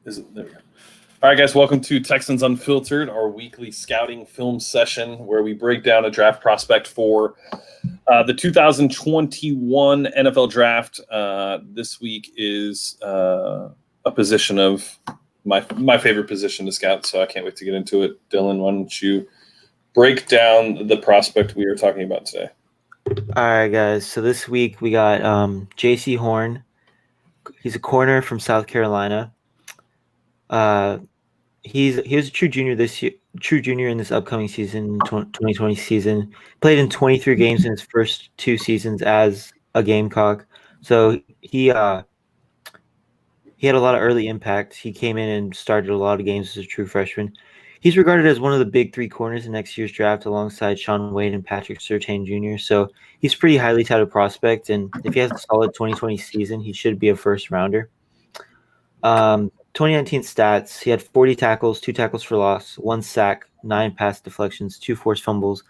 There we go. All right, guys, welcome to Texans Unfiltered, our weekly scouting film session where we break down a draft prospect for the 2021 NFL Draft. This week is a position of my favorite position to scout, so I can't wait to get into it. Dylan, why don't you break down the prospect we are talking about today? All right, guys. So this week we got Jaycee Horn. He's a corner from South Carolina. He was a true junior this year, true junior in this upcoming season, 2020 season. Played in 23 games in his first two seasons as a Gamecock. So he had a lot of early impact. He came in and started a lot of games as a true freshman. He's regarded as one of the big three corners in next year's draft alongside Shaun Wade and Patrick Surtain Jr. So he's a pretty highly touted prospect, and if he has a solid 2020 season, he should be a first rounder. 2019 stats, he had 40 tackles, 2 tackles for loss, 1 sack, 9 pass deflections, 2 forced fumbles,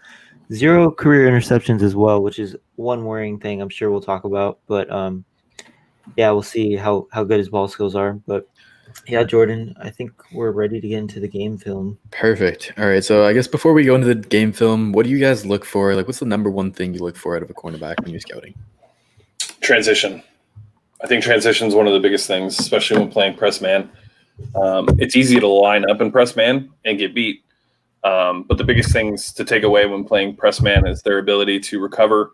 0 career interceptions as well, which is one worrying thing I'm sure we'll talk about. But yeah, we'll see how good his ball skills are. But yeah, Jordan, I think we're ready to get into the game film. Perfect. All right, so I guess before we go into the game film, what do you guys look for? Like, what's the number one thing you look for out of a cornerback when you're scouting? Transition. I think transition is one of the biggest things, especially when playing press man. It's easy to line up in press man and get beat. But the biggest things to take away when playing press man is their ability to recover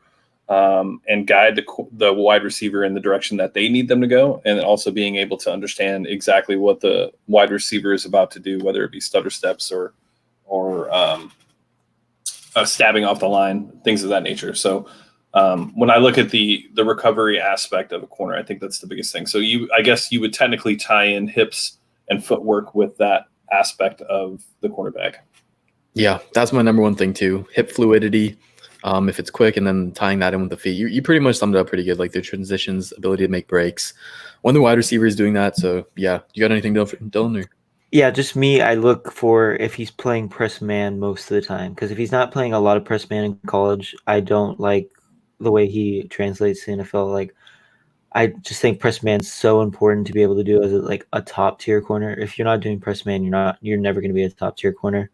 and guide the wide receiver in the direction that they need them to go, and also being able to understand exactly what the wide receiver is about to do, whether it be stutter steps or stabbing off the line, things of that nature. So when I look at the recovery aspect of a corner, I think that's the biggest thing. So I guess you would technically tie in hips and footwork with that aspect of the cornerback. Yeah, that's my number one thing too. Hip fluidity, if it's quick, and then tying that in with the feet. You pretty much summed it up pretty good, like their transitions, ability to make breaks. One of the wide receivers doing that. So yeah, you got anything, Dylan? Or? Yeah, just me. I look for if he's playing press man most of the time, because if he's not playing a lot of press man in college, I don't like the way he translates to the NFL. Like, I just think press man's so important to be able to do as a top tier corner. If you're not doing press man, you're never going to be a top tier corner,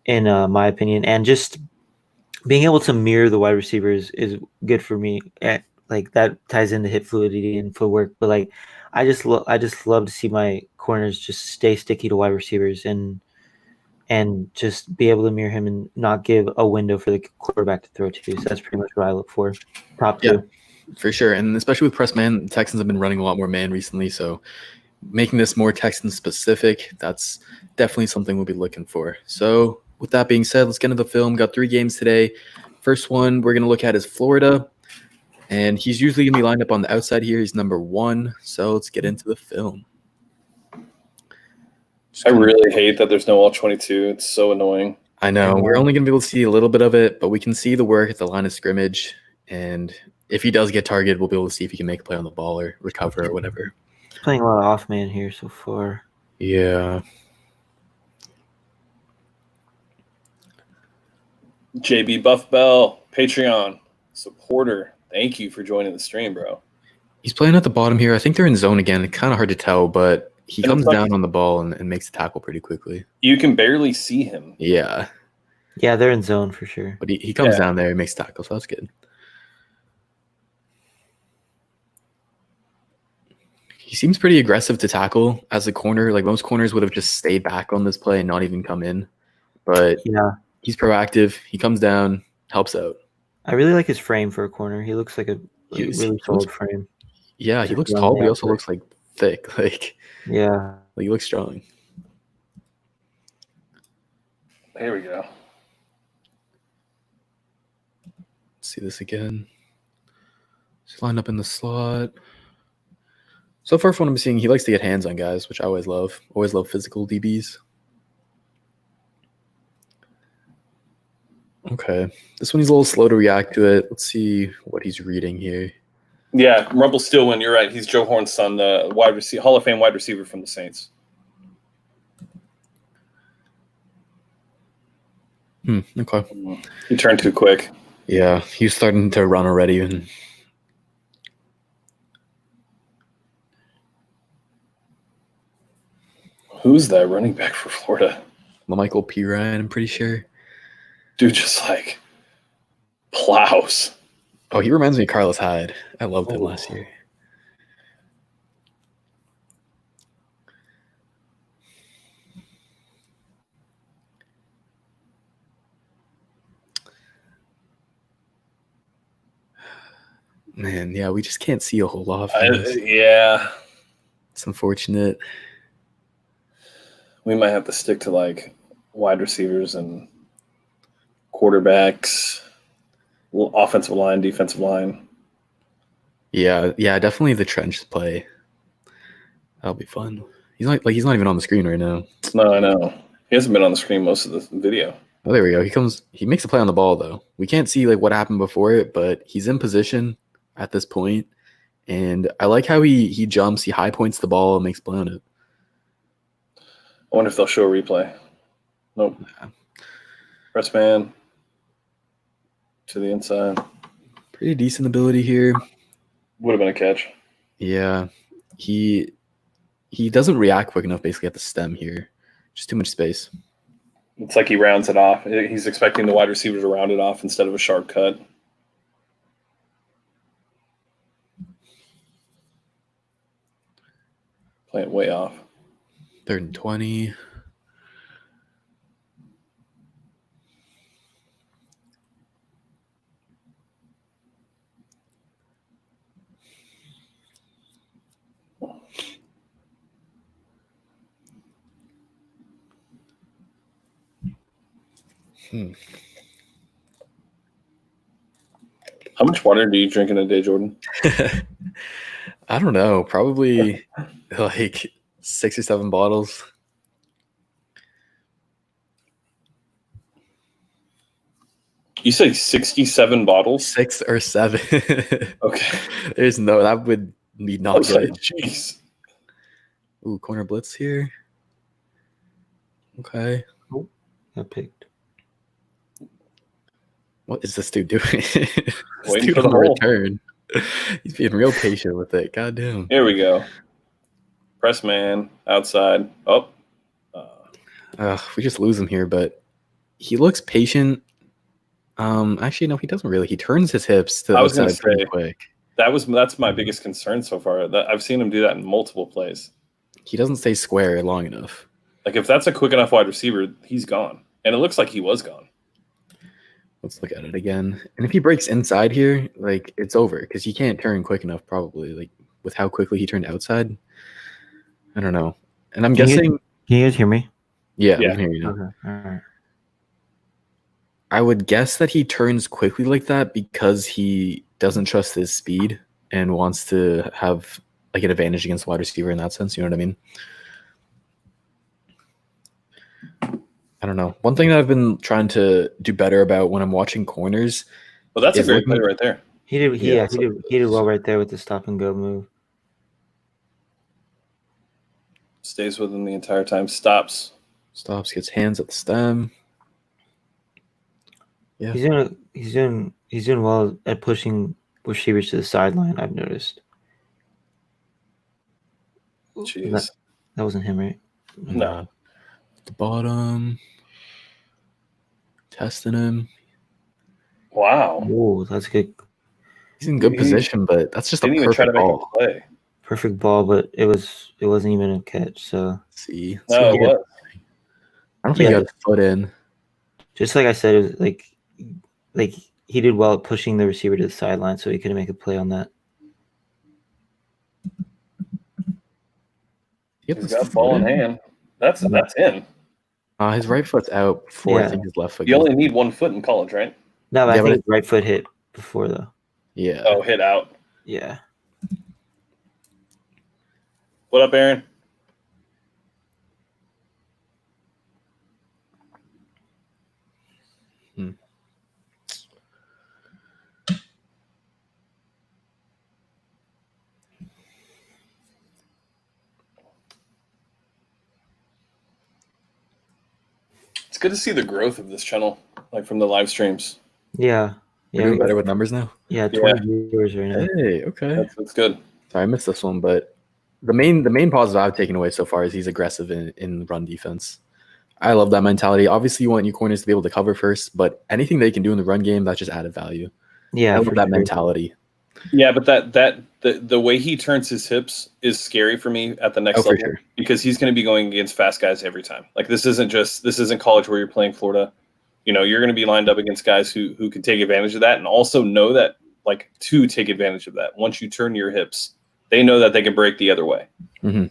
in my opinion. And just being able to mirror the wide receivers is good for me. Like, that ties into hip fluidity and footwork. But like, I just love to see my corners just stay sticky to wide receivers and just be able to mirror him and not give a window for the quarterback to throw to. So that's pretty much what I look for. Top two. Yeah, for sure. And especially with press man, the Texans have been running a lot more man recently. So making this more Texans specific, that's definitely something we'll be looking for. So with that being said, let's get into the film. Got 3 games today. First one we're going to look at is Florida. And he's usually going to be lined up on the outside here. He's number 1. So let's get into the film. I really hate that there's no all-22. It's so annoying. I know. We're only going to be able to see a little bit of it, but we can see the work at the line of scrimmage. And if he does get targeted, we'll be able to see if he can make a play on the ball or recover or whatever. He's playing a lot of off-man here so far. Yeah. JB Buff Bell, Patreon supporter. Thank you for joining the stream, bro. He's playing at the bottom here. I think they're in zone again. It's kind of hard to tell, but he comes down on the ball and makes the tackle pretty quickly. You can barely see him. Yeah. Yeah, they're in zone for sure. But he comes down there and makes tackles, so that's good. He seems pretty aggressive to tackle as a corner. Like, most corners would have just stayed back on this play and not even come in. But yeah, he's proactive. He comes down, helps out. I really like his frame for a corner. He looks like a really solid frame. Yeah, he looks tall, but he also looks like thick. Like, yeah, like he looks strong. Here we go. Let's see this again. He's lined up in the slot. So far from what I'm seeing, he likes to get hands on guys, which I always love. Always love physical DBs. Okay. This one he's a little slow to react to it. Let's see what he's reading here. Yeah, Rumpelstiltskin, you're right. He's Joe Horn's son, the wide receiver, Hall of Fame wide receiver from the Saints. Okay. He turned too quick. Yeah, he's starting to run already. And Who's that running back for Florida? Michael P. Ryan, I'm pretty sure. Dude just like plows. Oh, he reminds me of Carlos Hyde. I loved him Oh. last year. Man, yeah, we just can't see a whole lot from this. Yeah. It's unfortunate. We might have to stick to like wide receivers and quarterbacks, offensive line, defensive line. Yeah, definitely the trench play. That'll be fun. He's not even on the screen right now. No, I know. He hasn't been on the screen most of the video. Oh, there we go. He makes a play on the ball though. We can't see like what happened before it, but he's in position at this point. And I like how he jumps, he high points the ball and makes a play on it. I wonder if they'll show a replay. Nope. Yeah. Press man to the inside. Pretty decent ability here. Would have been a catch. Yeah. He doesn't react quick enough basically at the stem here. Just too much space. It's like he rounds it off. He's expecting the wide receiver to round it off instead of a sharp cut. Playing way off. 3rd and 20. How much water do you drink in a day, Jordan? I don't know. Probably like 6 or 7 bottles. You say 67 bottles? 6 or 7. Okay. That would be I not was like, good. jeez. Ooh, corner blitz here. Okay. Got picked. What is this dude doing? This Waiting dude for the on a ball. return. He's being real patient with it. God damn. Here we go. Press man, outside. Oh. We just lose him here, but he looks patient. Actually, no, he doesn't really. He turns his hips to the I was gonna outside pretty say, quick. That's my biggest concern so far. I've seen him do that in multiple plays. He doesn't stay square long enough. Like if that's a quick enough wide receiver, he's gone. And it looks like he was gone. Let's look at it again. And if he breaks inside here, like it's over because he can't turn quick enough. Probably like with how quickly he turned outside. I don't know. And I'm guessing. Can you guys hear me? Yeah, Yeah. I can hear you now. Okay. All right. I would guess that he turns quickly like that because he doesn't trust his speed and wants to have like an advantage against the wide receiver in that sense. You know what I mean? I don't know. One thing that I've been trying to do better about when I'm watching corners. Well, that's a Is great looking- play right there. He did. Yeah, He did well right there with the stop and go move. Stays with him the entire time. Stops. Gets hands at the stem. Yeah. He's doing well at pushing receivers to the sideline. I've noticed. Jeez. That wasn't him, right? No. The bottom. Testing him. Wow. Oh, that's good. He's in good He position, but that's just a Didn't even try to perfect make ball. a play. Perfect ball, but it wasn't even a catch. So See, No, See, what? I don't think Yeah. he got his foot in. just like I said, it was like he did well at pushing the receiver to the sideline, so he couldn't make a play on that. He's got ball in hand. That's in. His right foot's out before I Yeah. think his left foot. You goes. only need 1 foot in college, right? No, but Yeah, I but think his right foot hit before though. Yeah. Oh, hit out. Yeah. What up, Aaron? It's good to see the growth of this channel, like from the live streams. Yeah. We're Yeah. doing better with numbers now. Yeah. 20 viewers right now. Hey, okay. That's good. Sorry, I missed this one, but the main positive I've taken away so far is he's aggressive in run defense. I love that mentality. Obviously, you want your corners to be able to cover first, but anything they can do in the run game, that's just added value. Yeah, I love for that sure. mentality. Yeah, but the way he turns his hips is scary for me at the next For level sure. because he's going to be going against fast guys every time. Like this isn't college where you're playing Florida. You're going to be lined up against guys who can take advantage of that and also know that like to take advantage of that. Once you turn your hips, they know that they can break the other way. Mm-hmm.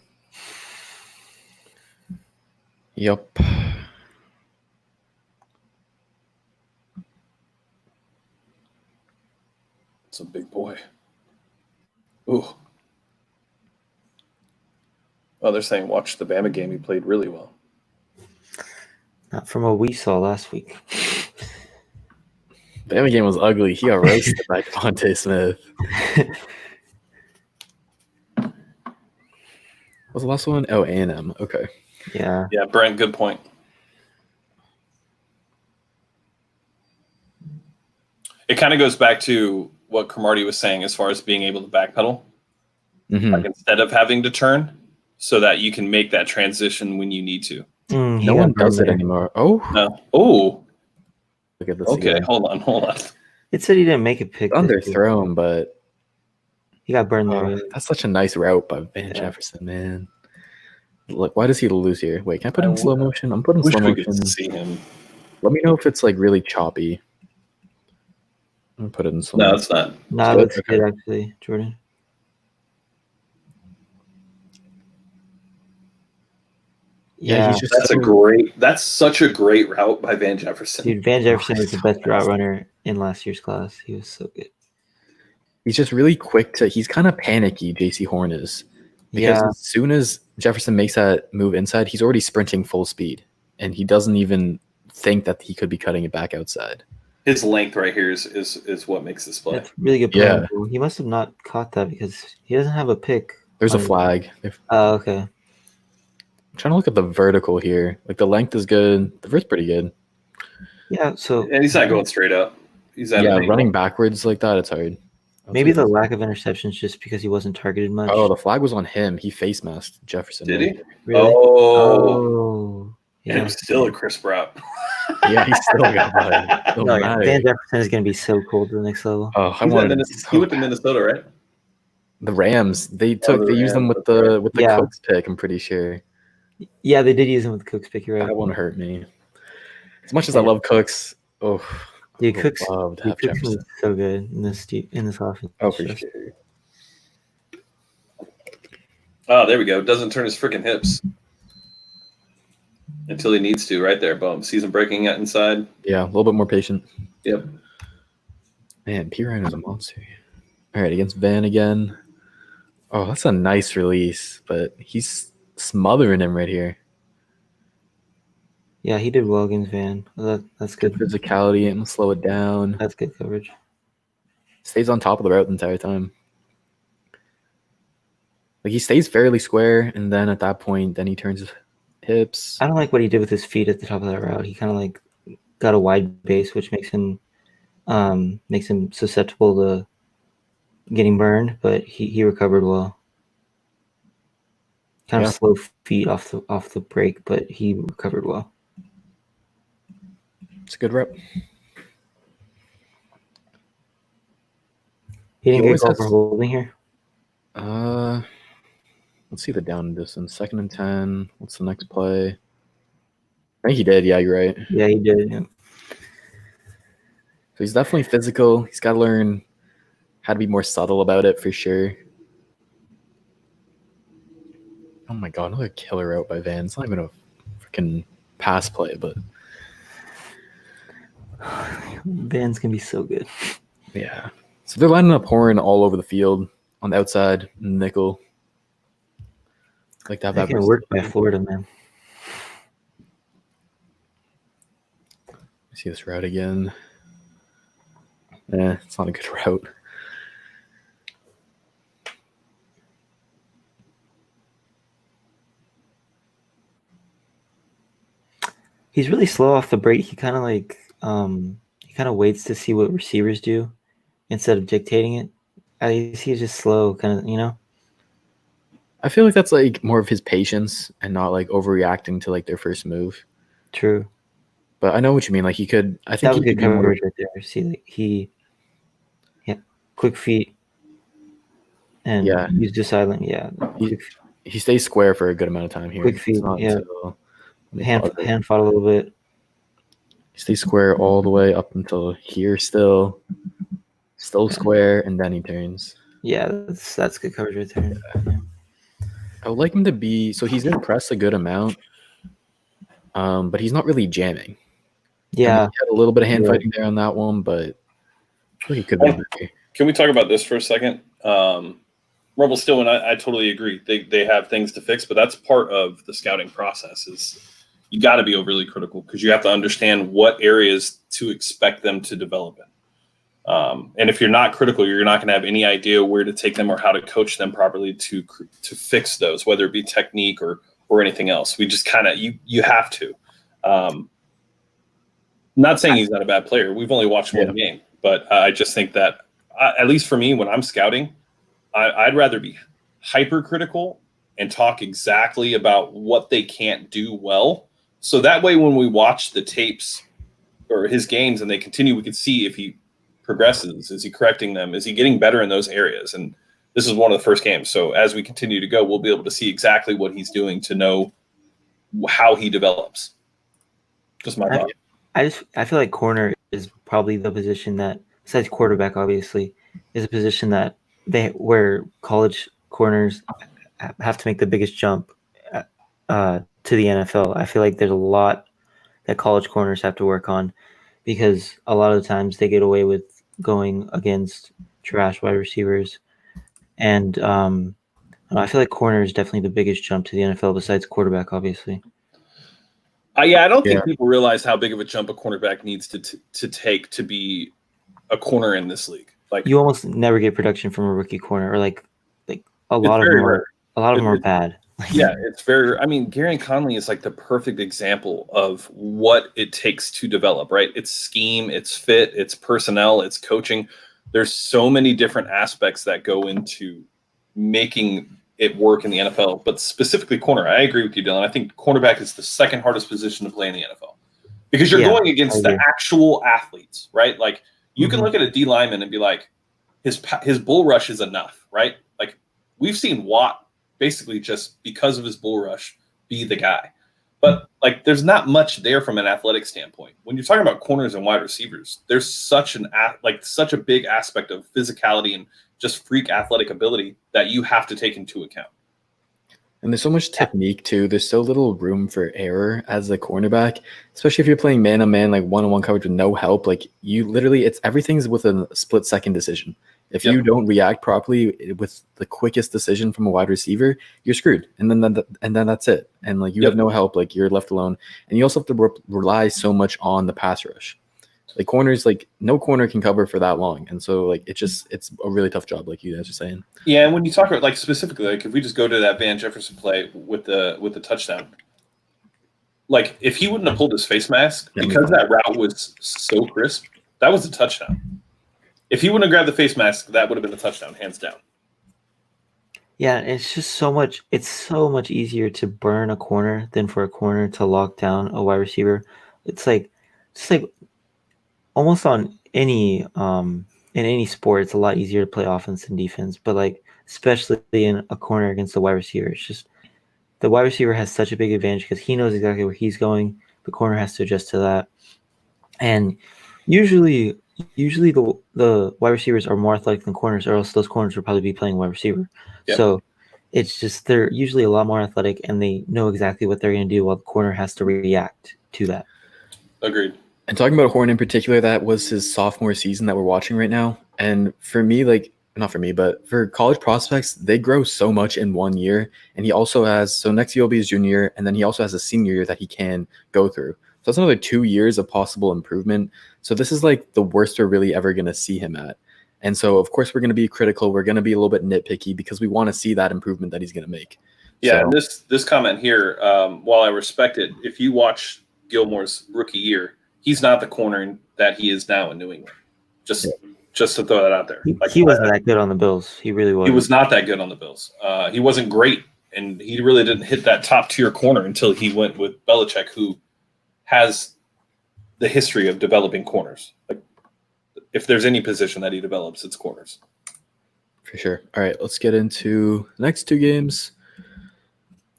Yep. It's a big boy. Ooh. Oh, they're saying watch the Bama game. He played really well. Not from what we saw last week. The Bama game was ugly. He got roasted by Devontae Smith. What was the last one? Oh, A&M. Okay. Yeah. Yeah, Brent, good point. It kind of goes back to what Cromartie was saying as far as being able to backpedal. Mm-hmm. Like instead of having to turn so that you can make that transition when you need to. No one does it anymore. Oh. No. Oh. Look at this. Okay, again. hold on. It said he didn't make a pick. Underthrown, but he got burned there. That's such a nice route by Van Jefferson, man. Look, why does he lose here? Wait, can I put him in slow motion? I'm putting slow motion. To see him. Let me know if it's like really choppy. I'm gonna put it in slow motion. No, it's not. No, that's good actually, Jordan. Yeah, he's just that's such a great route by Van Jefferson. Dude, Van Jefferson was the best route runner in last year's class. He was so good. He's just really quick he's kind of panicky, Jaycee Horn is. Because as soon as Jefferson makes that move inside, he's already sprinting full speed. And he doesn't even think that he could be cutting it back outside. His length right here is what makes this play. That's really good play. Yeah. He must have not caught that because he doesn't have a pick. There's a flag. Oh, okay. I'm trying to look at the vertical here. Like the length is good. The vert's pretty good. Yeah, and he's not going straight up. He's running backwards like that, it's hard. Maybe the lack of interceptions just because he wasn't targeted much. Oh, the flag was on him. He face masked Jefferson. Did he? Really? Oh. Yeah, it was still a crisp route. Yeah, he still got by. Van Jefferson is going to be so cool to the next level. Oh, he went to Minnesota, right? The Rams. They used them with the Cooks pick, I'm pretty sure. Yeah, they did use him with the Cooks pick. You're right. That won't hurt me. As much as I love Cooks, dude, Cooks is so good in this offense. Oh, for sure. Oh, there we go. Doesn't turn his freaking hips until he needs to. Right there, boom. Sees him breaking out inside. Yeah, a little bit more patient. Yep. Man, P. Ryan is a monster. All right, against Van again. Oh, that's a nice release, but he's smothering him right here. Yeah, he did well against Van. That's good. Physicality and slow it down. That's good coverage. Stays on top of the route the entire time. Like he stays fairly square, and then at that point, then he turns his hips. I don't like what he did with his feet at the top of that route. He kind of like got a wide base, which makes him susceptible to getting burned, but he recovered well. Kind of slow feet off the break, but he recovered well. It's a good rep. He didn't get called for holding here. Let's see the down distance. 2nd and 10. What's the next play? I think he did. Yeah, you're right. Yeah, he did. Yeah. So he's definitely physical. He's got to learn how to be more subtle about it for sure. Oh my god, another killer route by Van. It's not even a freaking pass play, but Van's gonna be so good. Yeah. So they're lining up Horn all over the field on the outside, nickel. Like that. That can work by Florida, man. See this route again. It's not a good route. He's really slow off the break. He kind of waits to see what receivers do instead of dictating it. He's just slow, kind of, you know. I feel like that's like more of his patience and not like overreacting to like their first move. True. But I know what you mean. Like I think That was he good could be more. coverage right there. See, like yeah, quick feet and Yeah. use the silent. Yeah, He, he stays square for a good amount of time here. quick feet. It's not Yeah, until let me pause it. hand fought a little bit. He stays square all the way up until here, still square, and then he turns. Yeah, that's good coverage right there. Yeah. I would like him to be so he's gonna press a good amount, but he's not really jamming. Yeah, And he had a little bit of hand Yeah. fighting there on that one, but I feel like he could be better. Can we talk about this for a second? Rebel still, and I totally agree. They have things to fix, but that's part of the scouting process. Is you got to be overly critical because you have to understand what areas to expect them to develop in. And if you're not critical, you're not going to have any idea where to take them or how to coach them properly to fix those, whether it be technique or anything else. We just kind of you have to. Not saying he's not a bad player. We've only watched one game, but I just think that at least for me, when I'm scouting, I'd rather be hypercritical and talk exactly about what they can't do well. So that way, when we watch the tapes or his games and they continue, we can see if he progresses. Is he correcting them? Is he getting better in those areas? And this is one of the first games. So as we continue to go, we'll be able to see exactly what he's doing to know how he develops. Just my thought. I feel like corner is probably the position that, besides quarterback, obviously, is a position that where college corners have to make the biggest jump to the NFL. I feel like there's a lot that college corners have to work on because a lot of the times they get away with going against trash wide receivers. And I feel like corner is definitely the biggest jump to the NFL besides quarterback, obviously. I don't think people realize how big of a jump a cornerback needs to take to be a corner in this league. Like you almost never get production from a rookie corner, or like a lot of them are bad. Yeah, it's very. I mean, Gary Conley is like the perfect example of what it takes to develop. Right? It's scheme, it's fit, it's personnel, it's coaching. There's so many different aspects that go into making it work in the NFL, but specifically corner. I agree with you, Dylan. I think cornerback is the second hardest position to play in the NFL because you're going against the actual athletes, right? Like you can look at a D lineman and be like, his bull rush is enough, right? Like we've seen Watt basically just because of his bull rush be the guy. But like there's not much there from an athletic standpoint. When you're talking about corners and wide receivers, there's such a big aspect of physicality and just freak athletic ability that you have to take into account. And there's so much technique too. There's so little room for error as a cornerback, especially if you're playing man-on-man, like one-on-one coverage with no help. Like you literally, everything's with a split-second decision. If you don't react properly with the quickest decision from a wide receiver, you're screwed. And then that's it. And like you have no help. Like you're left alone. And you also have to rely so much on the pass rush. Like corners, like no corner can cover for that long, and so like it's a really tough job, like you guys are saying. Yeah, and when you talk about like specifically, like if we just go to that Van Jefferson play with the touchdown, like if he wouldn't have pulled his face mask because that route was so crisp, that was a touchdown. If he wouldn't have grabbed the face mask, that would have been a touchdown, hands down. Yeah, it's just so much. It's so much easier to burn a corner than for a corner to lock down a wide receiver. It's like almost on any in any sport, it's a lot easier to play offense than defense. But like especially in a corner against the wide receiver, it's just the wide receiver has such a big advantage because he knows exactly where he's going. The corner has to adjust to that, and usually the wide receivers are more athletic than corners, or else those corners would probably be playing wide receiver. Yep. So it's just they're usually a lot more athletic, and they know exactly what they're going to do, while the corner has to react to that. Agreed. And talking about Horn in particular, that was his sophomore season that we're watching right now. And for me, like not for me, but for college prospects, they grow so much in 1 year. And he also has, so next year will be his junior year, and then he also has a senior year that he can go through. So that's another 2 years of possible improvement. So this is like the worst we're really ever going to see him at. And so, of course, we're going to be critical. We're going to be a little bit nitpicky because we want to see that improvement that he's going to make. Yeah, and this comment here, while I respect it, if you watch Gilmore's rookie year, he's not the corner that he is now in New England. Just to throw that out there. He wasn't that good on the Bills. He really was. He was not that good on the Bills. He wasn't great and he really didn't hit that top tier corner until he went with Belichick, who has the history of developing corners. Like, if there's any position that he develops, it's corners. For sure. All right, let's get into the next two games.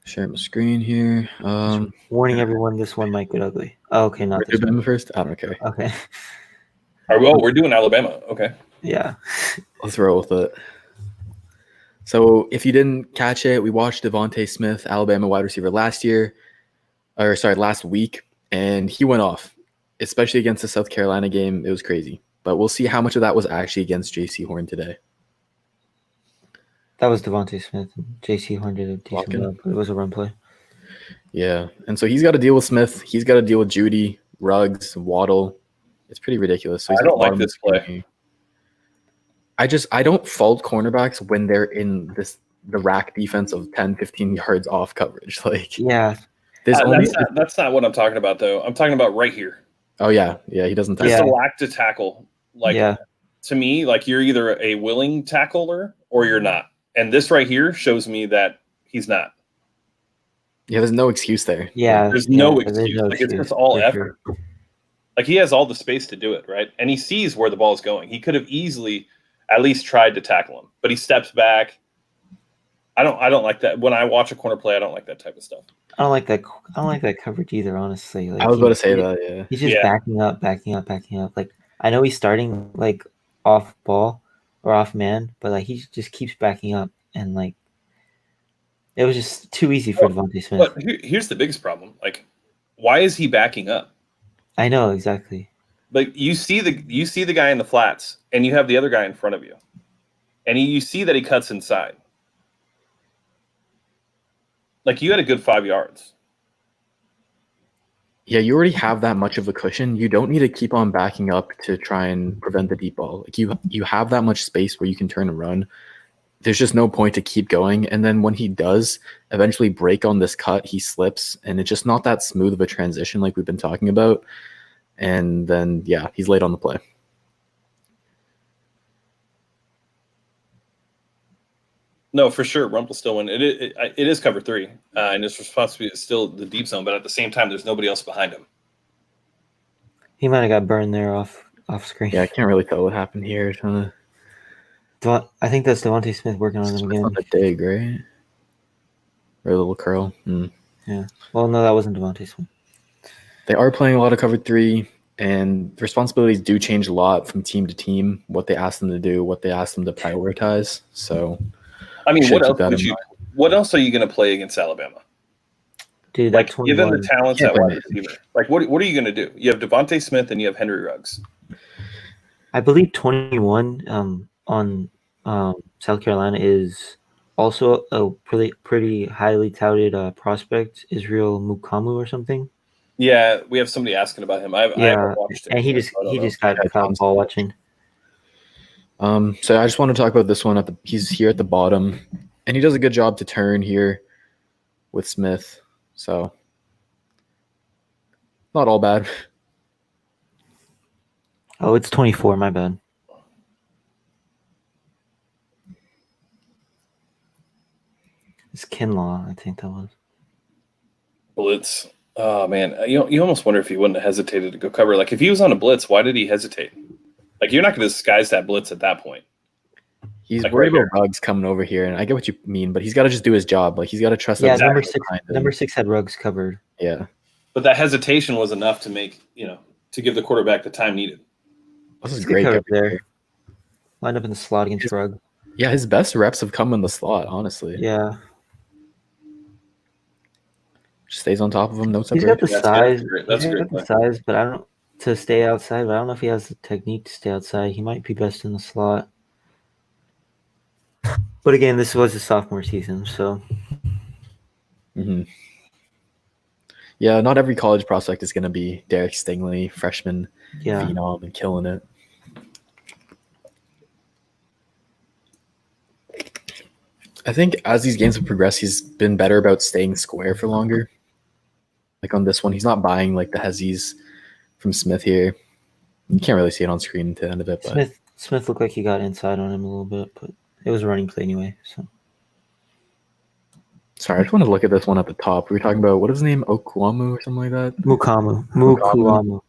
Share my screen here. Warning everyone, this one might get ugly. Oh, okay, not this one. Alabama first? I don't care. Okay. All right, well, we're doing Alabama. Okay. Yeah. Let's roll with it. So if you didn't catch it, we watched Devontae Smith, Alabama wide receiver last week, and he went off, especially against the South Carolina game. It was crazy. But we'll see how much of that was actually against Jaycee Horn today. That was Devontae Smith. Jaycee Horn did a decent job, but it was a run play. Yeah, and so he's got to deal with Smith. He's got to deal with Judy, Ruggs, Waddle. It's pretty ridiculous. So I don't like this play. I don't fault cornerbacks when they're in the rack defense of 10, 15 yards off coverage. Like, yeah, that's not what I'm talking about, though. I'm talking about right here. Oh yeah, he doesn't. Just a lack to tackle. Like, to me, like, you're either a willing tackler or you're not. And this right here shows me that he's not. Yeah, there's no excuse there. Yeah, there's no excuse. Like, it's just all effort. Sure. Like, he has all the space to do it, right? And he sees where the ball is going. He could have easily at least tried to tackle him, but he steps back. I don't like that. When I watch a corner play, I don't like that type of stuff. I don't like that coverage either, honestly. Like, I was about to say that, yeah. He's just backing up. Like, I know he's starting like off ball or off man, but like he just keeps backing up, and like it was just too easy for Devontae Smith. But here's the biggest problem. Like, why is he backing up? I know exactly. Like, you see the guy in the flats, and you have the other guy in front of you, and you see that he cuts inside. Like, you had a good 5 yards. Yeah, you already have that much of a cushion. You don't need to keep on backing up to try and prevent the deep ball. Like, you have that much space where you can turn and run. There's just no point to keep going. And then when he does eventually break on this cut, he slips, and it's just not that smooth of a transition like we've been talking about. And then, he's late on the play. No, for sure. Rump will still win. It is cover 3, and his responsibility is still the deep zone. But at the same time, there's nobody else behind him. He might have got burned there off screen. Yeah, I can't really tell what happened here. I think that's Devontae Smith working on him again. On the dig, right? Or a little curl. Yeah. Well, no, that wasn't Devontae Smith. They are playing a lot of cover 3, and the responsibilities do change a lot from team to team, what they ask them to do, what they ask them to prioritize. So, I mean, what else are you going to play against Alabama? Dude, like, given the talents at wide receiver, like, what are you going to do? You have Devontae Smith and you have Henry Ruggs. I believe 21 on South Carolina is also a pretty highly touted prospect, Israel Mukamu or something. Yeah, we have somebody asking about him. I haven't watched it. And he just got caught ball watching. So I just want to talk about this one. He's here at the bottom, and he does a good job to turn here with Smith. So not all bad. Oh, it's 24. My bad. It's Kinlaw, I think that was. Blitz. Oh, man. You almost wonder if he wouldn't have hesitated to go cover. Like, if he was on a blitz, why did he hesitate? Like, you're not going to disguise that blitz at that point. He's like, worried about Ruggs coming over here, and I get what you mean, but he's got to just do his job. Like, he's got to trust. Yeah, number 6 had Ruggs covered. Yeah, but that hesitation was enough to make to give the quarterback the time needed. This is great coverage there. Lined up in the slot against Ruggs. Yeah, his best reps have come in the slot, honestly. Yeah. Just stays on top of him. No separation. He's got the size. That's great. The size, but I don't to stay outside. But I don't know if he has the technique to stay outside. He might be best in the slot. But again, this was his sophomore season, so. Yeah, not every college prospect is going to be Derek Stingley, freshman, phenom, and killing it. I think as these games have progressed, he's been better about staying square for longer. Like on this one, he's not buying like the hezzies from Smith here. You can't really see it on screen to the end of it. But Smith looked like he got inside on him a little bit, but it was a running play anyway. So Sorry, I just want to look at this one at the top. We were talking about, what is his name? Okwamu or something like that? Mukuamu.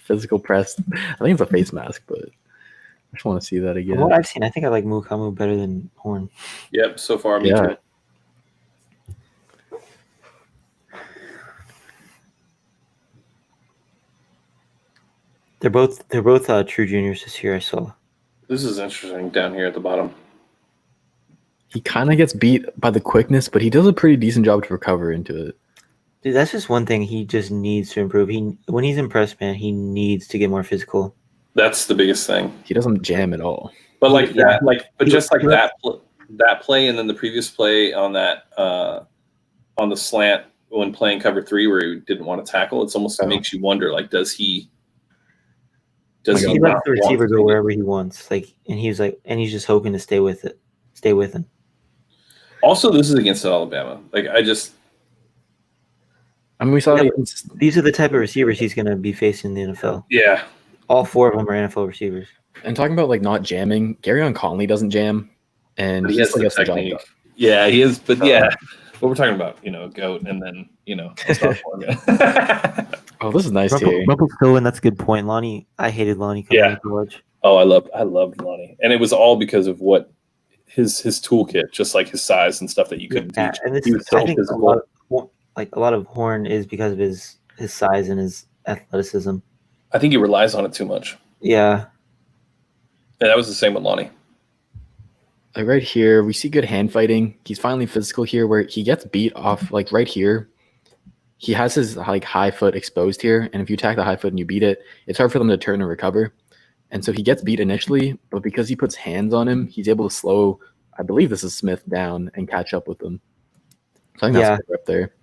Physical press. I think it's a face mask, but I just want to see that From again. what I've seen, I think I like Mukuamu better than Horn. Yep, so far, me Yeah. too. They're both true juniors this year. I saw. This is interesting down here at the bottom. He kind of gets beat by the quickness, but he does a pretty decent job to recover into it. Dude, that's just one thing he just needs to improve. When he's impressed, man, he needs to get more physical. That's the biggest thing. He doesn't jam at all. But like Yeah. that, like, but He- just like he- that play, and then the previous play on that on the slant when playing cover 3 where he didn't want to tackle, it's almost makes you wonder, like, does he He not lets the want receiver to go do it? wherever he wants. Like, and he's just hoping to stay with him. Also, this is against Alabama. Like, I mean, we saw Yeah, it against, These are the type of receivers he's going to be facing in the NFL. yeah, All 4 of them are NFL receivers. and talking about like not jamming, Garyon Conley doesn't jam, and but he he has still the gets the job technique. done. Yeah, he is. But yeah, what we're talking about, GOAT, and then a sophomore guy. Oh, this is nice here. Rumpelstiltskin, that's a good point. Lonnie, I hated Lonnie coming Yeah. to college. Oh, I loved Lonnie, and it was all because of what his toolkit, just like his size and stuff that you couldn't Yeah, teach. and He was so I think a physical. lot of Horn is because of his size and his athleticism. I think he relies on it too much. Yeah. And that was the same with Lonnie. Like right here, we see good hand fighting. He's finally physical here, where he gets beat off. Like right here, he has his like high foot exposed here, and if you attack the high foot and you beat it, it's hard for them to turn and recover. And so he gets beat initially, but because he puts hands on him, he's able to slow, I believe this is Smith, down and catch up with him. So I think that's up there.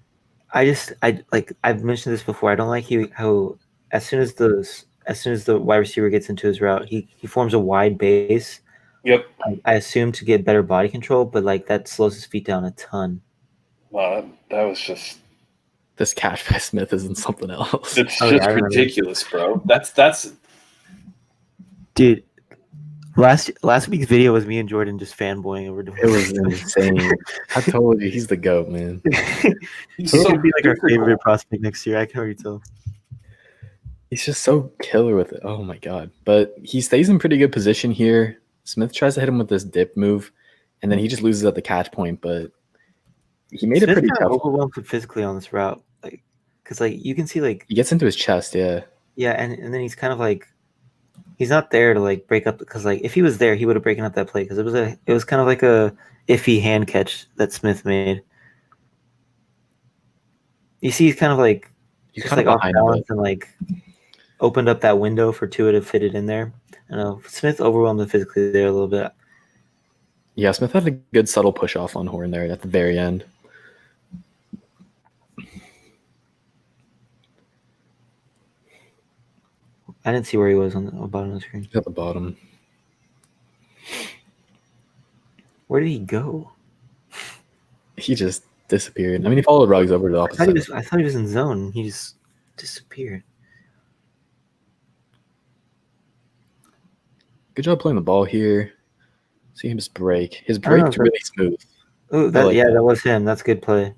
I've mentioned this before. I don't like how as soon as the wide receiver gets into his route, he forms a wide base. Yep. I assume to get better body control, but like that slows his feet down a ton. Wow, that was just This catch by Smith isn't something else. it's Oh, yeah, just I remember. ridiculous, bro. That's Dude, last week's video was me and Jordan just fanboying over It was insane. I told you, he's the GOAT, man. he's He's so gonna be like our super favorite cool. prospect next year. I can already tell. He's just so killer with it. Oh my god. But he stays in pretty good position here. Smith tries to hit him with this dip move, and then he just loses at the catch point, but he made it pretty tough. Overwhelmed physically on this route, like, because like you can see like He gets into his chest, yeah. yeah, and then he's kind of like he's not there to like break up because like if he was there, he would have broken up that play because it was kind of like a iffy hand catch that Smith made. You see, he's kind of like He's just kind like of off behind him. balance and like opened up that window for Tua to fit it in there. I know Smith overwhelmed him physically there a little bit. Yeah, Smith had a good subtle push off on Horn there at the very end. I didn't see where he was on the bottom of the screen. He's at the bottom. Where did he go? He just disappeared. I mean, he followed Ruggs over to the opposite side. I thought he was in zone. He just disappeared. Good job playing the ball here. See him just break. His break's really smooth. Oh, that was him. That's good play.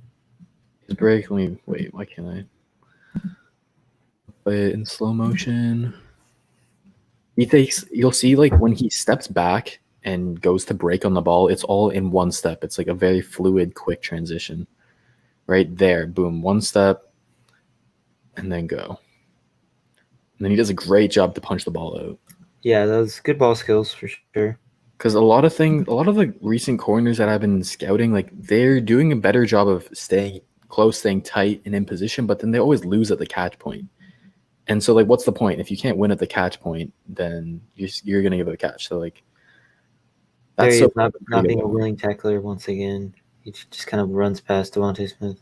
His break. Let me wait. Why can't I play it in slow motion? You'll see like when he steps back and goes to break on the ball, it's all in one step. It's like a very fluid, quick transition. Right there, boom, one step, and then go. And then he does a great job to punch the ball out. Yeah, that was good ball skills for sure. Because a lot of the recent corners that I've been scouting, like they're doing a better job of staying close, staying tight, and in position, but then they always lose at the catch point. And so, like, what's the point? If you can't win at the catch point, then you're going to give it a catch. So, like, That's so not being a willing tackler once again. He just kind of runs past Devontae Smith.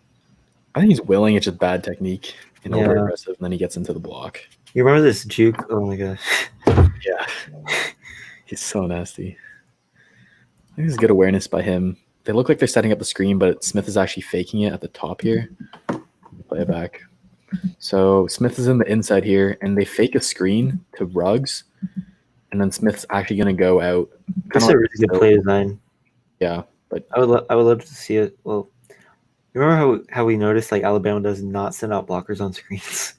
I think he's willing. It's just bad technique and Yeah. over aggressive, and then he gets into the block. You remember this juke? Oh my gosh. Yeah, he's so nasty. I think it's good awareness by him. They look like they're setting up the screen, but Smith is actually faking it at the top here. Play it back. So Smith is in the inside here, and they fake a screen to Ruggs, and then Smith's actually going to go out. That's a really good play design. Yeah, But I would love to see it. Well, remember how we noticed like Alabama does not send out blockers on screens?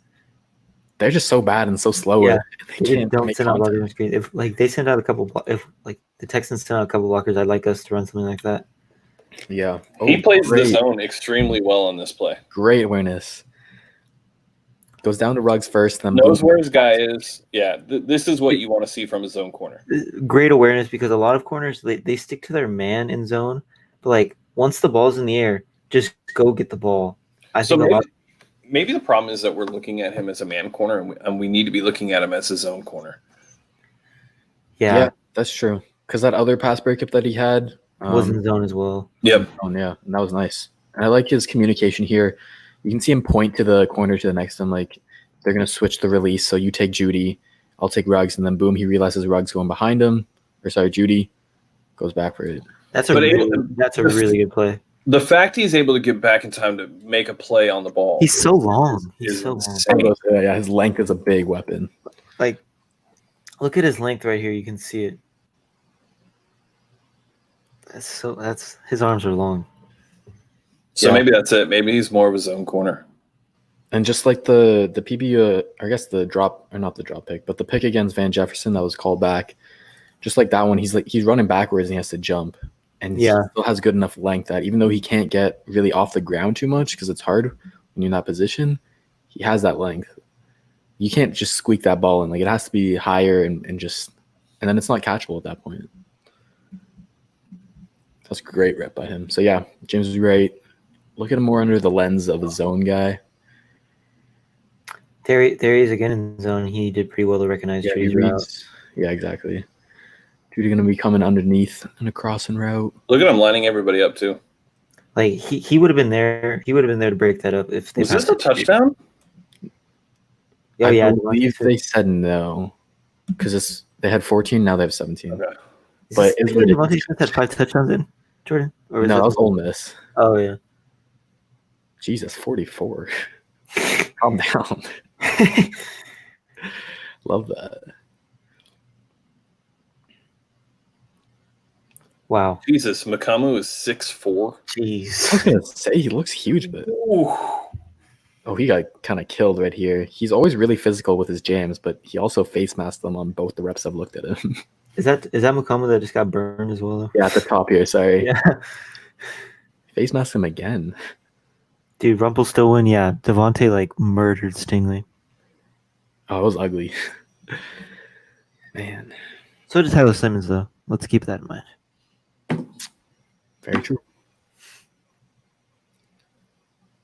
they're just so bad and so slow. Yeah, They they can't don't make send out contact. blockers on screen. If like they send out a couple, if like the Texans send out a couple blockers, I'd like us to run something like that. Yeah. He plays the great, zone extremely well on this play. great awareness. Goes down to Ruggs first, then Knows boom. where his guy is. Yeah, this is what you want to see from a zone corner. Great awareness because a lot of corners they stick to their man in zone, but like once the ball's in the air, just go get the ball. I So think maybe the problem is that we're looking at him as a man corner, and we need to be looking at him as a zone corner. yeah, That's true. Because that other pass breakup that he had was in zone as well. Yep. yeah, and that was nice. And I like his communication here. You can see him point to the corner to the next to him, like they're gonna switch the release. So you take Judy, I'll take Ruggs, and then boom, he realizes Ruggs going behind him. Or sorry, Judy goes back for it. That's a really good play. The fact he's able to get back in time to make a play on the ball. He's so long. He's is so insane. long. Yeah, his length is a big weapon. Like, look at his length right here. You can see it. That's his arms are long. So maybe that's it. Maybe he's more of a zone corner. And just like the PB, I guess the drop, or not the drop pick, but the pick against Van Jefferson that was called back, just like that one, he's running backwards and he has to jump. And he still has good enough length that even though he can't get really off the ground too much because it's hard when you're in that position, he has that length. You can't just squeak that ball in. Like it has to be higher and then it's not catchable at that point. That's a great rep by him. So yeah, James was great. Look at him more under the lens of a zone guy. There he is again in zone. He did pretty well to recognize Judy's route. Yeah, exactly. Judy going to be coming underneath in a crossing route. Look at him lining everybody up too. Like he would have been there. He would have been there to break that up if they was this a touchdown? Oh yeah, I believe they said no because they had 14. Now they have 17. Okay. But Devontae Smith had 5 touchdowns in Jordan. Or no, that was Ole Miss. Oh yeah. Jesus, 44. Calm down. Love that. Wow. Jesus, Makamu is 6'4". Jeez. I was gonna say he looks huge, but he got kind of killed right here. He's always really physical with his jams, but he also face masked them on both the reps I've looked at him. Is that McCollum that just got burned as well? Though? Yeah, at the top here. Sorry. Yeah. Face masked him again. Dude, Rumpelstiltskin, yeah. Devontae like murdered Stingley. Oh, it was ugly. Man. So did Tyler Simmons though. Let's keep that in mind. Very true.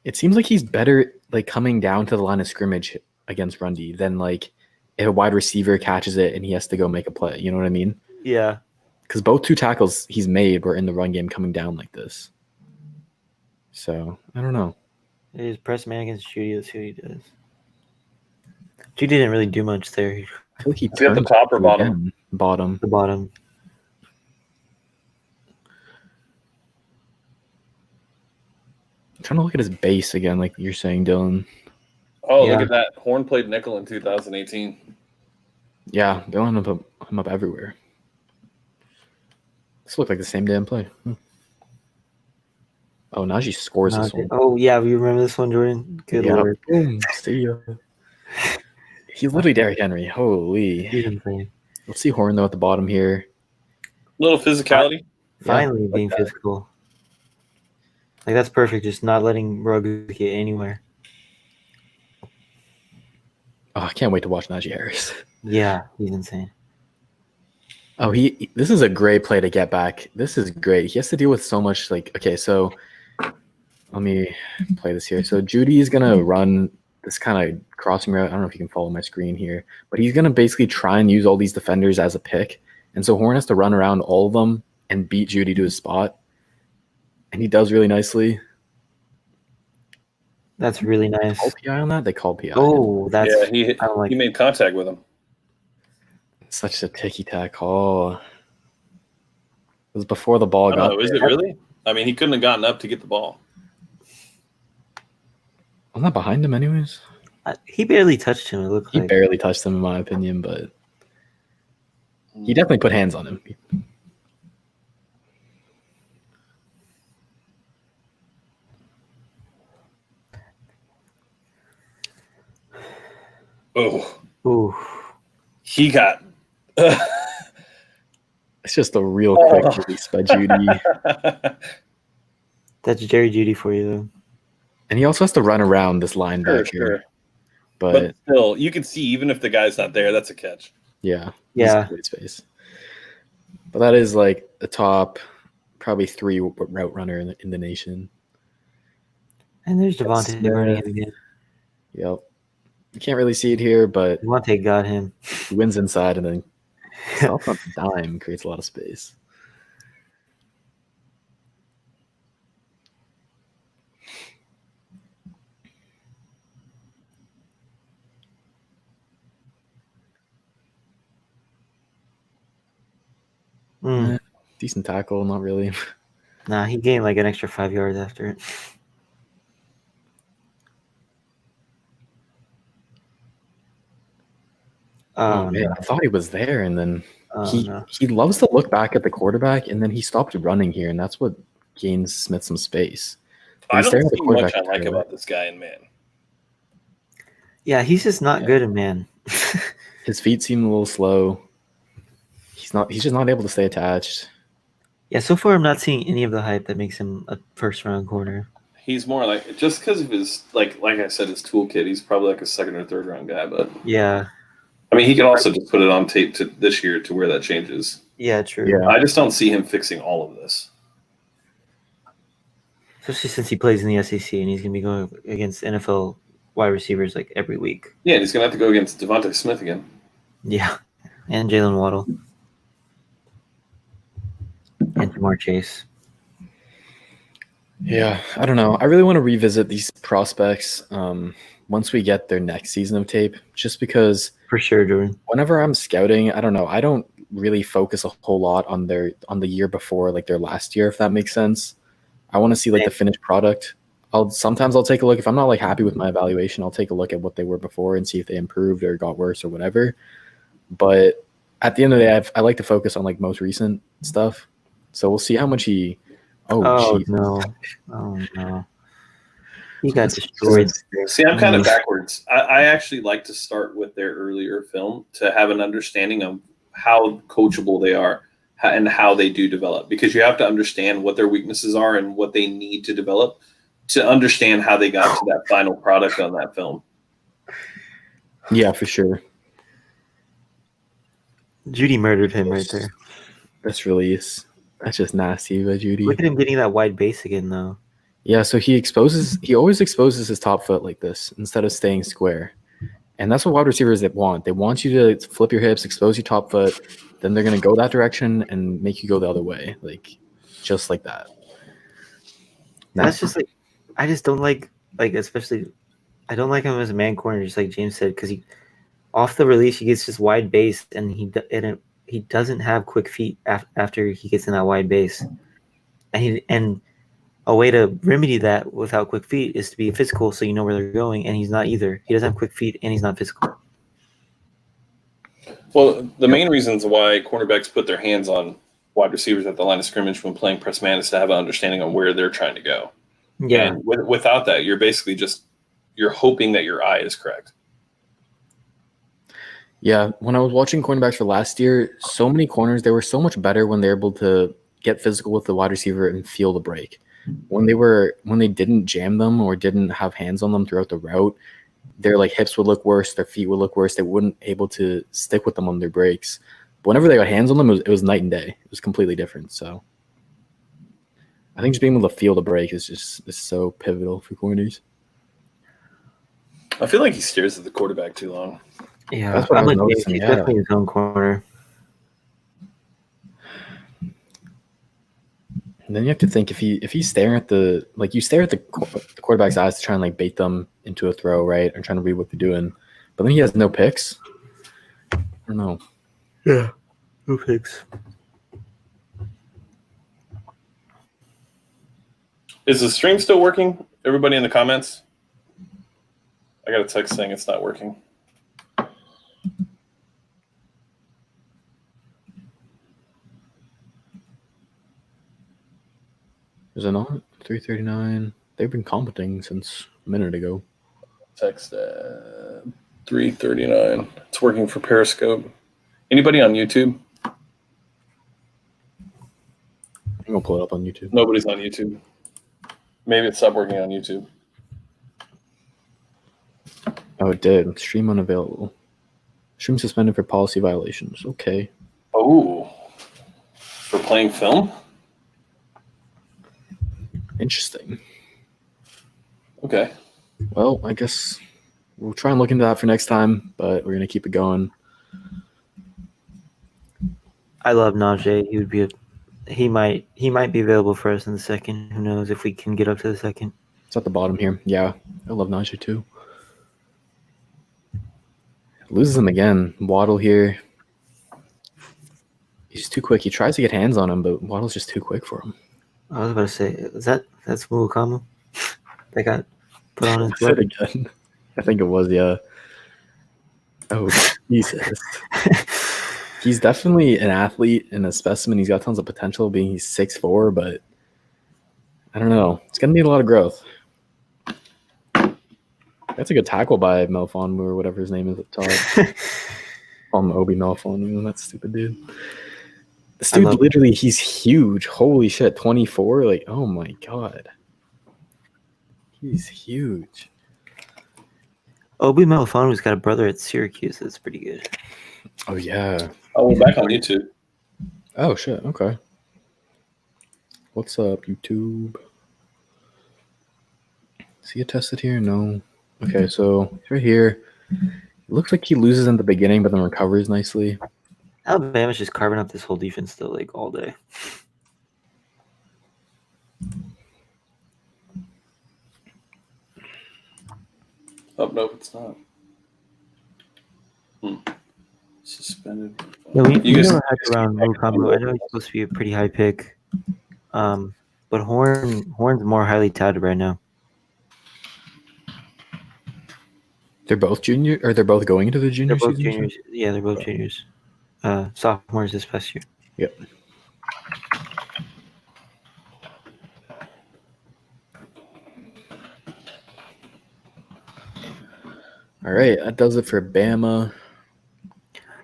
It seems like he's better like coming down to the line of scrimmage against Rundy than like if a wide receiver catches it and he has to go make a play. You know what I mean? Yeah. Because both 2 tackles he's made were in the run game coming down like this. So, I don't know. It is press man against Judy. Let's see what he does. Judy didn't really do much there. I feel like he Is he at the top or bottom? Bottom. The bottom. I'm trying to look at his base again, like you're saying, Dylan. Oh, Yeah. look at that. Horn played nickel in 2018. Yeah, they line him up everywhere. This looked like the same damn play. Oh, Najee scores this one. Oh yeah, you remember this one, Jordan? Good lord. Boom. See ya. He's literally Derrick Henry. Holy. He's insane. Let's see Horn though at the bottom here. Little physicality. Finally like being that. physical. Like that's perfect. Just not letting Ruggs get anywhere. Oh, I can't wait to watch Najee Harris. Yeah, he's insane. Oh, this is a great play to get back. This is great. He has to deal with so much okay, so let me play this here. So Judy is gonna run this kind of crossing route. I don't know if you can follow my screen here, but he's gonna basically try and use all these defenders as a pick. And so Horn has to run around all of them and beat Judy to his spot. And he does really nicely. That's really nice. Call PI on that? They call PI. Oh, that's Yeah, I don't like he made contact with him. Such a ticky-tack call. It was before the ball got Oh, is there. it really? I mean, he couldn't have gotten up to get the ball. I'm not behind him anyways. he barely touched him, it looked He like. barely touched him in my opinion, but he definitely put hands on him. Oh, Ooh. he got. It's just a real quick release by Judy. That's Jerry Judy for you, though. And he also has to run around this linebacker. Sure. But still, you can see even if the guy's not there, that's a catch. yeah. Yeah. Great space. But that is like the top probably 3 route runner in the nation. And there's Devontae Smith. running it again. Yep. You can't really see it here, but Devontae got him. he wins inside and then stops on the dime, creates a lot of space. Decent tackle, not really. Nah, he gained like an extra 5 yards after it. Oh man, I thought he was there, and then no. he loves to look back at the quarterback, and then he stopped running here, and that's what gains Smith some space. I don't see much I like about this guy in man. Yeah, he's just not good in man. His feet seem a little slow. He's just not able to stay attached. Yeah, so far I'm not seeing any of the hype that makes him a first round corner. He's more like, just because of his like I said, his toolkit, he's probably like a 2nd or 3rd round guy, but yeah. I mean, he can also just put it on tape to this year to where that changes. Yeah, true. Yeah. I just don't see him fixing all of this. Especially since he plays in the SEC and he's going to be going against NFL wide receivers like every week. Yeah, and he's going to have to go against Devontae Smith again. Yeah, and Jalen Waddle. And Jamar Chase. Yeah, I don't know. I really want to revisit these prospects once we get their next season of tape, just because for sure, Jordan. Whenever I'm scouting, I don't know. I don't really focus a whole lot on the year before, like their last year, if that makes sense. I want to see like the finished product. Sometimes I'll take a look if I'm not like happy with my evaluation. I'll take a look at what they were before and see if they improved or got worse or whatever. But at the end of the day, I like to focus on like most recent stuff. So we'll see how much he. Oh no! He got destroyed. See, I'm kind of backwards. I actually like to start with their earlier film to have an understanding of how coachable they are and how they do develop, because you have to understand what their weaknesses are and what they need to develop to understand how they got to that final product on that film. Yeah, for sure. Judy murdered him right there. That's just nasty by Judy. Look at him getting that wide base again, though. Yeah, so he always exposes his top foot like this instead of staying square. And that's what wide receivers want. They want you to flip your hips, expose your top foot, then they're going to go that direction and make you go the other way, like just like that. That's just like, I just don't like especially, I don't like him as a man corner, just like James said, because he off the release he gets just wide base and he doesn't have quick feet after he gets in that wide base, and a way to remedy that without quick feet is to be physical so you know where they're going, and he's not either. He doesn't have quick feet and he's not physical. Well, the main reasons why cornerbacks put their hands on wide receivers at the line of scrimmage when playing press man is to have an understanding on where they're trying to go. Yeah. And without that, you're basically you're hoping that your eye is correct. Yeah, when I was watching cornerbacks for last year, so many corners, they were so much better when they're able to get physical with the wide receiver and feel the break. When they didn't jam them or didn't have hands on them throughout the route, their like hips would look worse, their feet would look worse. They wouldn't able to stick with them on their breaks. But whenever they got hands on them, it was night and day. It was completely different. So I think just being able to feel the break is so pivotal for corners. I feel like he stares at the quarterback too long. Yeah, that's what I'm I was like noticing. He's Yeah, definitely his own corner. And then you have to think if he's staring at you stare at the quarterback's eyes to try and like bait them into a throw, right, or trying to read what they're doing, but then he has no picks. I don't know. Yeah, no picks. Is the stream still working? Everybody in the comments? I got a text saying it's not working. Is it not 3:39? They've been commenting since a minute ago. Text. 3:39. It's working for Periscope. Anybody on YouTube? I'm gonna pull it up on YouTube. Nobody's on YouTube. Maybe it stopped working on YouTube. Oh, it did. Stream unavailable. Stream suspended for policy violations. Okay. Oh, for playing film? Interesting. Okay. Well, I guess we'll try and look into that for next time, but we're gonna keep it going. I love Najee. He might be available for us in the second. Who knows if we can get up to the second. It's at the bottom here. Yeah, I love Najee too. Loses him again. Waddle here. He's too quick. He tries to get hands on him, but Waddle's just too quick for him. I was about to say, that's Muakamu that got put on his Say it butt. again. I think it was, yeah. Oh, Jesus. He's definitely an athlete and a specimen. He's got tons of potential being he's 6'4", but I don't know. It's going to need a lot of growth. That's a good tackle by Melfonwu or whatever his name is at the top. Call him Obi Melfonwu. That stupid dude. This dude literally, he's huge. Holy shit, 24? Like, oh my God. He's huge. Obi Melifonwu's got a brother at Syracuse that's pretty good. Oh, yeah. Oh, we're back on YouTube. Oh, shit. Okay. What's up, YouTube? Is he attested here? No. Okay, so right here. It looks like he loses in the beginning, but then recovers nicely. Alabama's just carving up this whole defense still, like, all day. Oh, nope, it's not. Suspended. Yeah, we You guys- never had around Muakamu. I know he's supposed to be a pretty high pick, but Horn's more highly touted right now. They're both junior, or they're both going into the junior They're both season? juniors. Yeah, they're both juniors. Sophomores this past year. Yep. All right, that does it for Bama.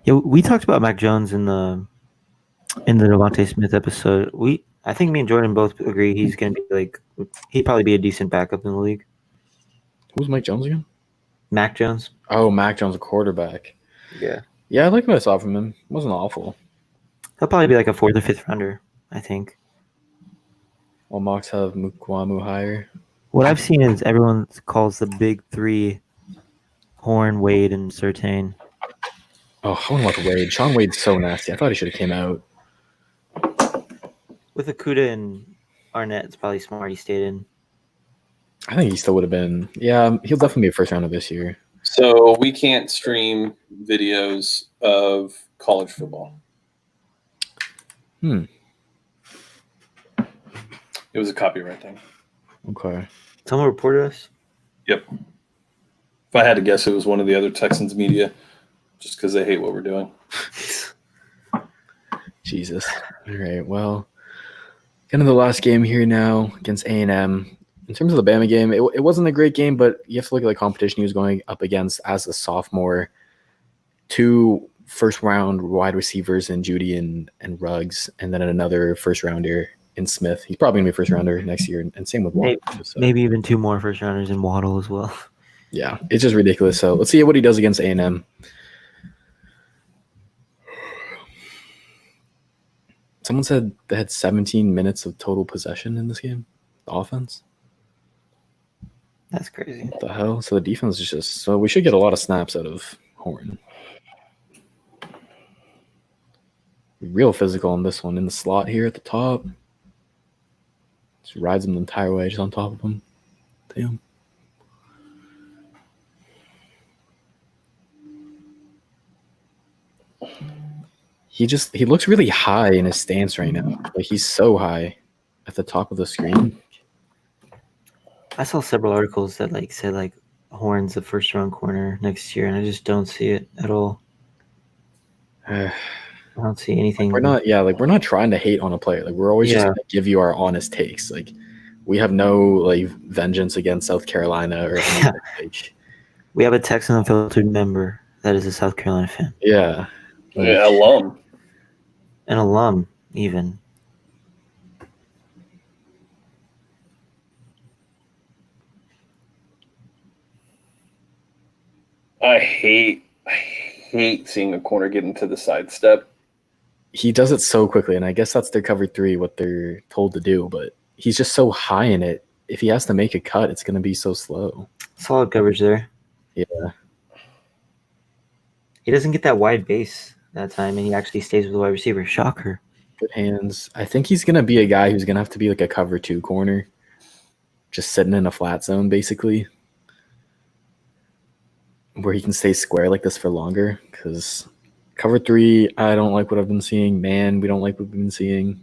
Yeah, we talked about Mac Jones in the Devontae Smith episode. I think me and Jordan both agree he's going to be he'd probably be a decent backup in the league. Who's Mike Jones again? Mac Jones. Oh, Mac Jones, a quarterback. Yeah. Yeah, I like what I saw from him. It wasn't awful. He'll probably be like a 4th or 5th rounder, I think. All mocks have Muakamu higher. What I've seen is everyone calls the big three Horn, Wade, and Surtain. Oh, I want to watch Wade. Sean Wade's so nasty. I thought he should have came out. With Okuda and Arnett, it's probably smart he stayed in. I think he still would have been. Yeah, he'll definitely be a first rounder this year. So we can't stream videos of college football. It was a copyright thing. Okay. Someone reported us? Yep. If I had to guess, it was one of the other Texans media, just because they hate what we're doing. Jesus. All right. Well, kind of the last game here now against A&M. In terms of the Bama game, it wasn't a great game, but you have to look at the competition he was going up against as a sophomore. 2 first-round wide receivers in Judy and Ruggs, and then another first-rounder in Smith. He's probably going to be a first-rounder next year, and same with Waddle. Maybe even 2 more first-rounders in Waddle as well. Yeah, it's just ridiculous. So let's see what he does against A&M. Someone said they had 17 minutes of total possession in this game, the offense. That's crazy. What the hell? So the defense is just... So we should get a lot of snaps out of Horn. Real physical on this one. In the slot here at the top. Just rides him the entire way, just on top of him. Damn. He looks really high in his stance right now. Like he's so high at the top of the screen. I saw several articles that said Horn's the first round corner next year, and I just don't see it at all. I don't see anything. We're not trying to hate on a player. Like we're always just gonna give you our honest takes. Like we have no vengeance against South Carolina or anything. We have a Texans Unfiltered member that is a South Carolina fan. Yeah. Yeah, alum. An alum, even. I hate seeing a corner get into the sidestep. He does it so quickly, and I guess that's their cover 3, what they're told to do, but he's just so high in it. If he has to make a cut, it's going to be so slow. Solid coverage there. Yeah. He doesn't get that wide base that time, and he actually stays with the wide receiver. Shocker. Good hands. I think he's going to be a guy who's going to have to be like a cover 2 corner, just sitting in a flat zone, basically, where he can stay square like this for longer, because cover 3, I don't like what I've been seeing. Man, we don't like what we've been seeing.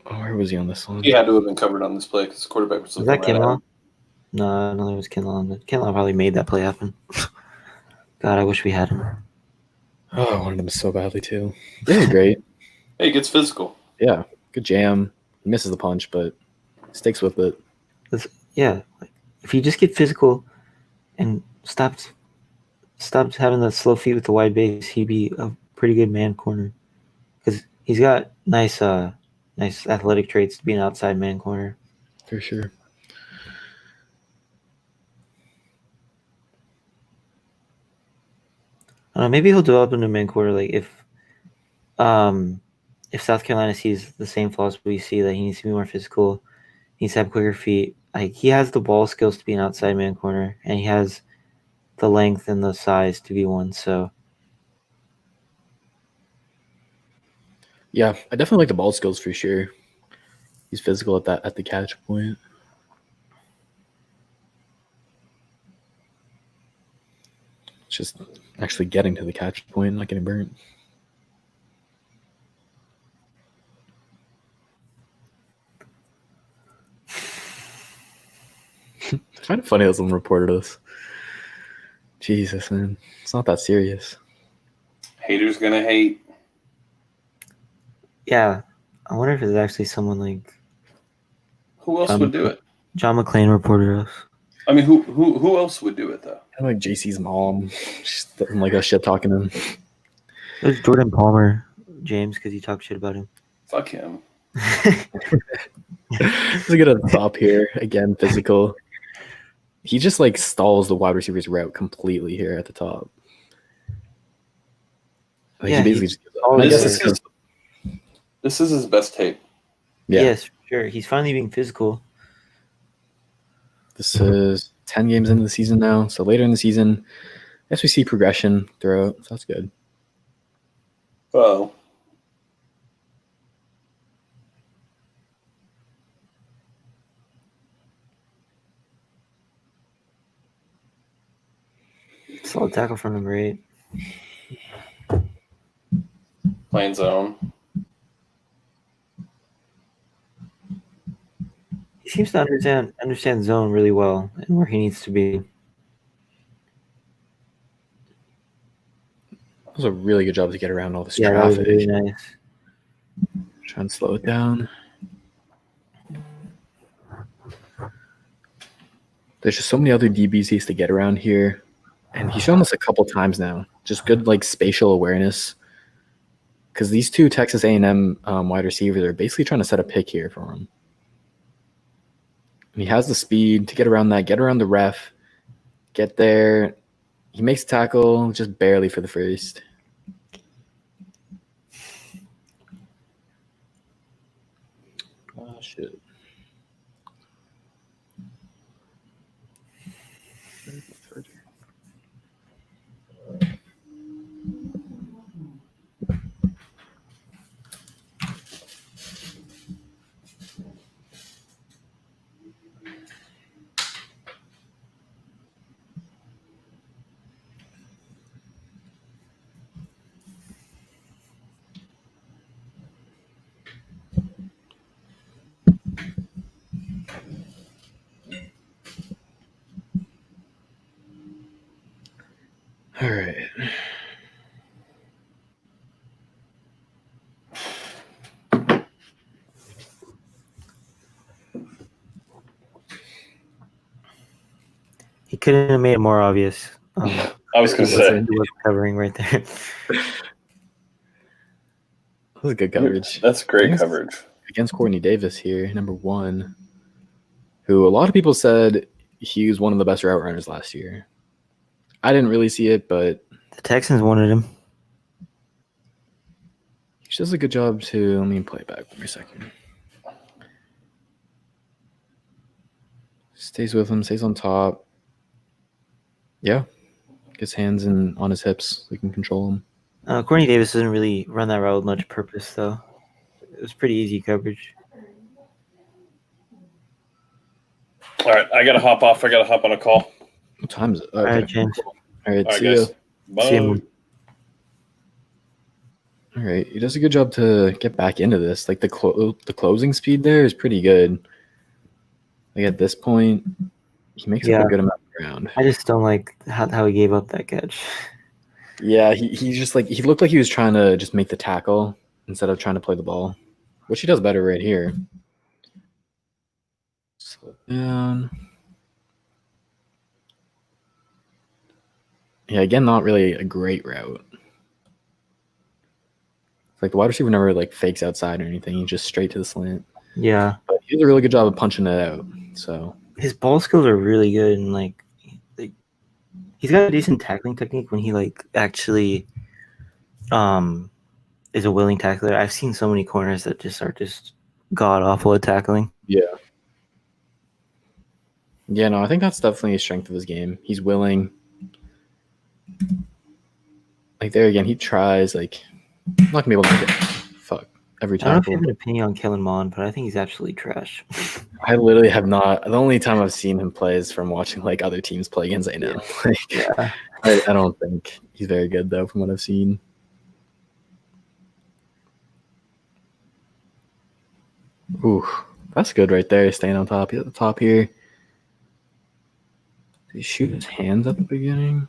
Oh, where was he on this one? He had to have been covered on this play because the quarterback was Was looking that right at Kinlaw? him. No, I don't think it was Kinlaw. But Kinlaw probably made that play happen. God, I wish we had him. Oh, I wanted him so badly, too. This is great. Hey, he gets physical. Yeah, good jam. He misses the punch, but sticks with it. Yeah, like, if he just get physical and stopped having the slow feet with the wide base, he'd be a pretty good man corner. Because he's got nice athletic traits to be an outside man corner. For sure. I don't know, maybe he'll develop into a man corner. Like if South Carolina sees the same flaws we see, that he needs to be more physical, he needs to have quicker feet. Like he has the ball skills to be an outside man corner, and he has the length and the size to be one. So Yeah, I definitely like the ball skills for sure. He's physical at the catch point. It's just actually getting to the catch point, not getting burnt. It's kind of funny that someone reported us. Jesus, man. It's not that serious. Haters gonna hate. yeah, I wonder if it's actually someone like Who else would do it? John McClain reported us. I mean, who else would do it though? I like Jaycee's mom. She's like a shit talking him. It was Jordan Palmer, James, because you talk shit about him. Fuck him. Let's get a top here. Again, physical. He just like stalls the wide receiver's route completely here at the top. Like, Yeah, he basically just This is his best tape. yeah. Yes, sure. He's finally being physical. This is 10 games into the season now. So later in the season, I guess we see progression throughout. So that's good. Oh. Solid tackle from number 8. Playing zone. He seems to understand zone really well and where he needs to be. That was a really good job to get around all this Yeah, that was traffic. really nice. Try and slow it down. There's just so many other DBs he has to get around here. And he's shown this a couple times now. Just good like spatial awareness. Because these two Texas A&M wide receivers are basically trying to set a pick here for him. And he has the speed to get around that, get around the ref, get there. He makes a tackle just barely for the first. Oh, shit. All right. He couldn't have made it more obvious. I was going to He say. wasn't covering right there. That was good coverage. That's great coverage. Against Courtney Davis here, number 1, who a lot of people said he was one of the best route runners last year. I didn't really see it, but The Texans wanted him. he does a good job too. Let me play it back for a second. Stays with him, stays on top. Yeah. Gets hands on his hips. We can control him. Courtney Davis doesn't really run that route with much purpose, though. It was pretty easy coverage. All right, I got to hop off. I got to hop on a call. What time is it? All right, James. All right, All right, see ya. guys. Bye. See you. All right, he does a good job to get back into this. Like the closing speed there is pretty good. Like at this point, he makes up a good amount of ground. I just don't like how he gave up that catch. Yeah, he just like he looked like he was trying to just make the tackle instead of trying to play the ball, which he does better right here. Slow down. Yeah, again, not really a great route. Like the wide receiver never like fakes outside or anything. He's just straight to the slant. Yeah. But he did a really good job of punching it out. So his ball skills are really good, and like he's got a decent tackling technique when he like actually is a willing tackler. I've seen so many corners that just are just god awful at tackling. Yeah. Yeah, no, I think that's definitely a strength of his game. He's willing. Like there again, he tries. Like I'm not gonna be able to make it. Fuck every I don't know if tackle. you have an opinion on Kellen Mond, but I think he's absolutely trash. I literally have not. The only time I've seen him play is from watching like other teams play against A&M. Like, Yeah. I don't think he's very good though, from what I've seen. Ooh, that's good right there. Staying on top. He's at the top here. Did he shoot his hands at the beginning?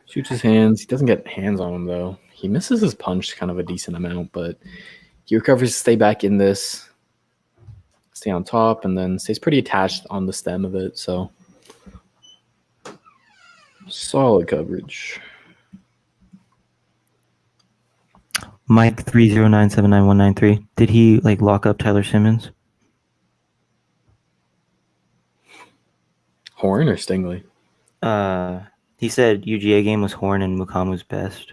Shoots his hands. He doesn't get hands on him though. He misses his punch kind of a decent amount, but he recovers to stay back in this, stay on top, and then stays pretty attached on the stem of it. So solid coverage. Mike 309799193. Did he like lock up Tyler Simmons? Horn or Stingley? He said UGA game was Horn and Mukamu's best.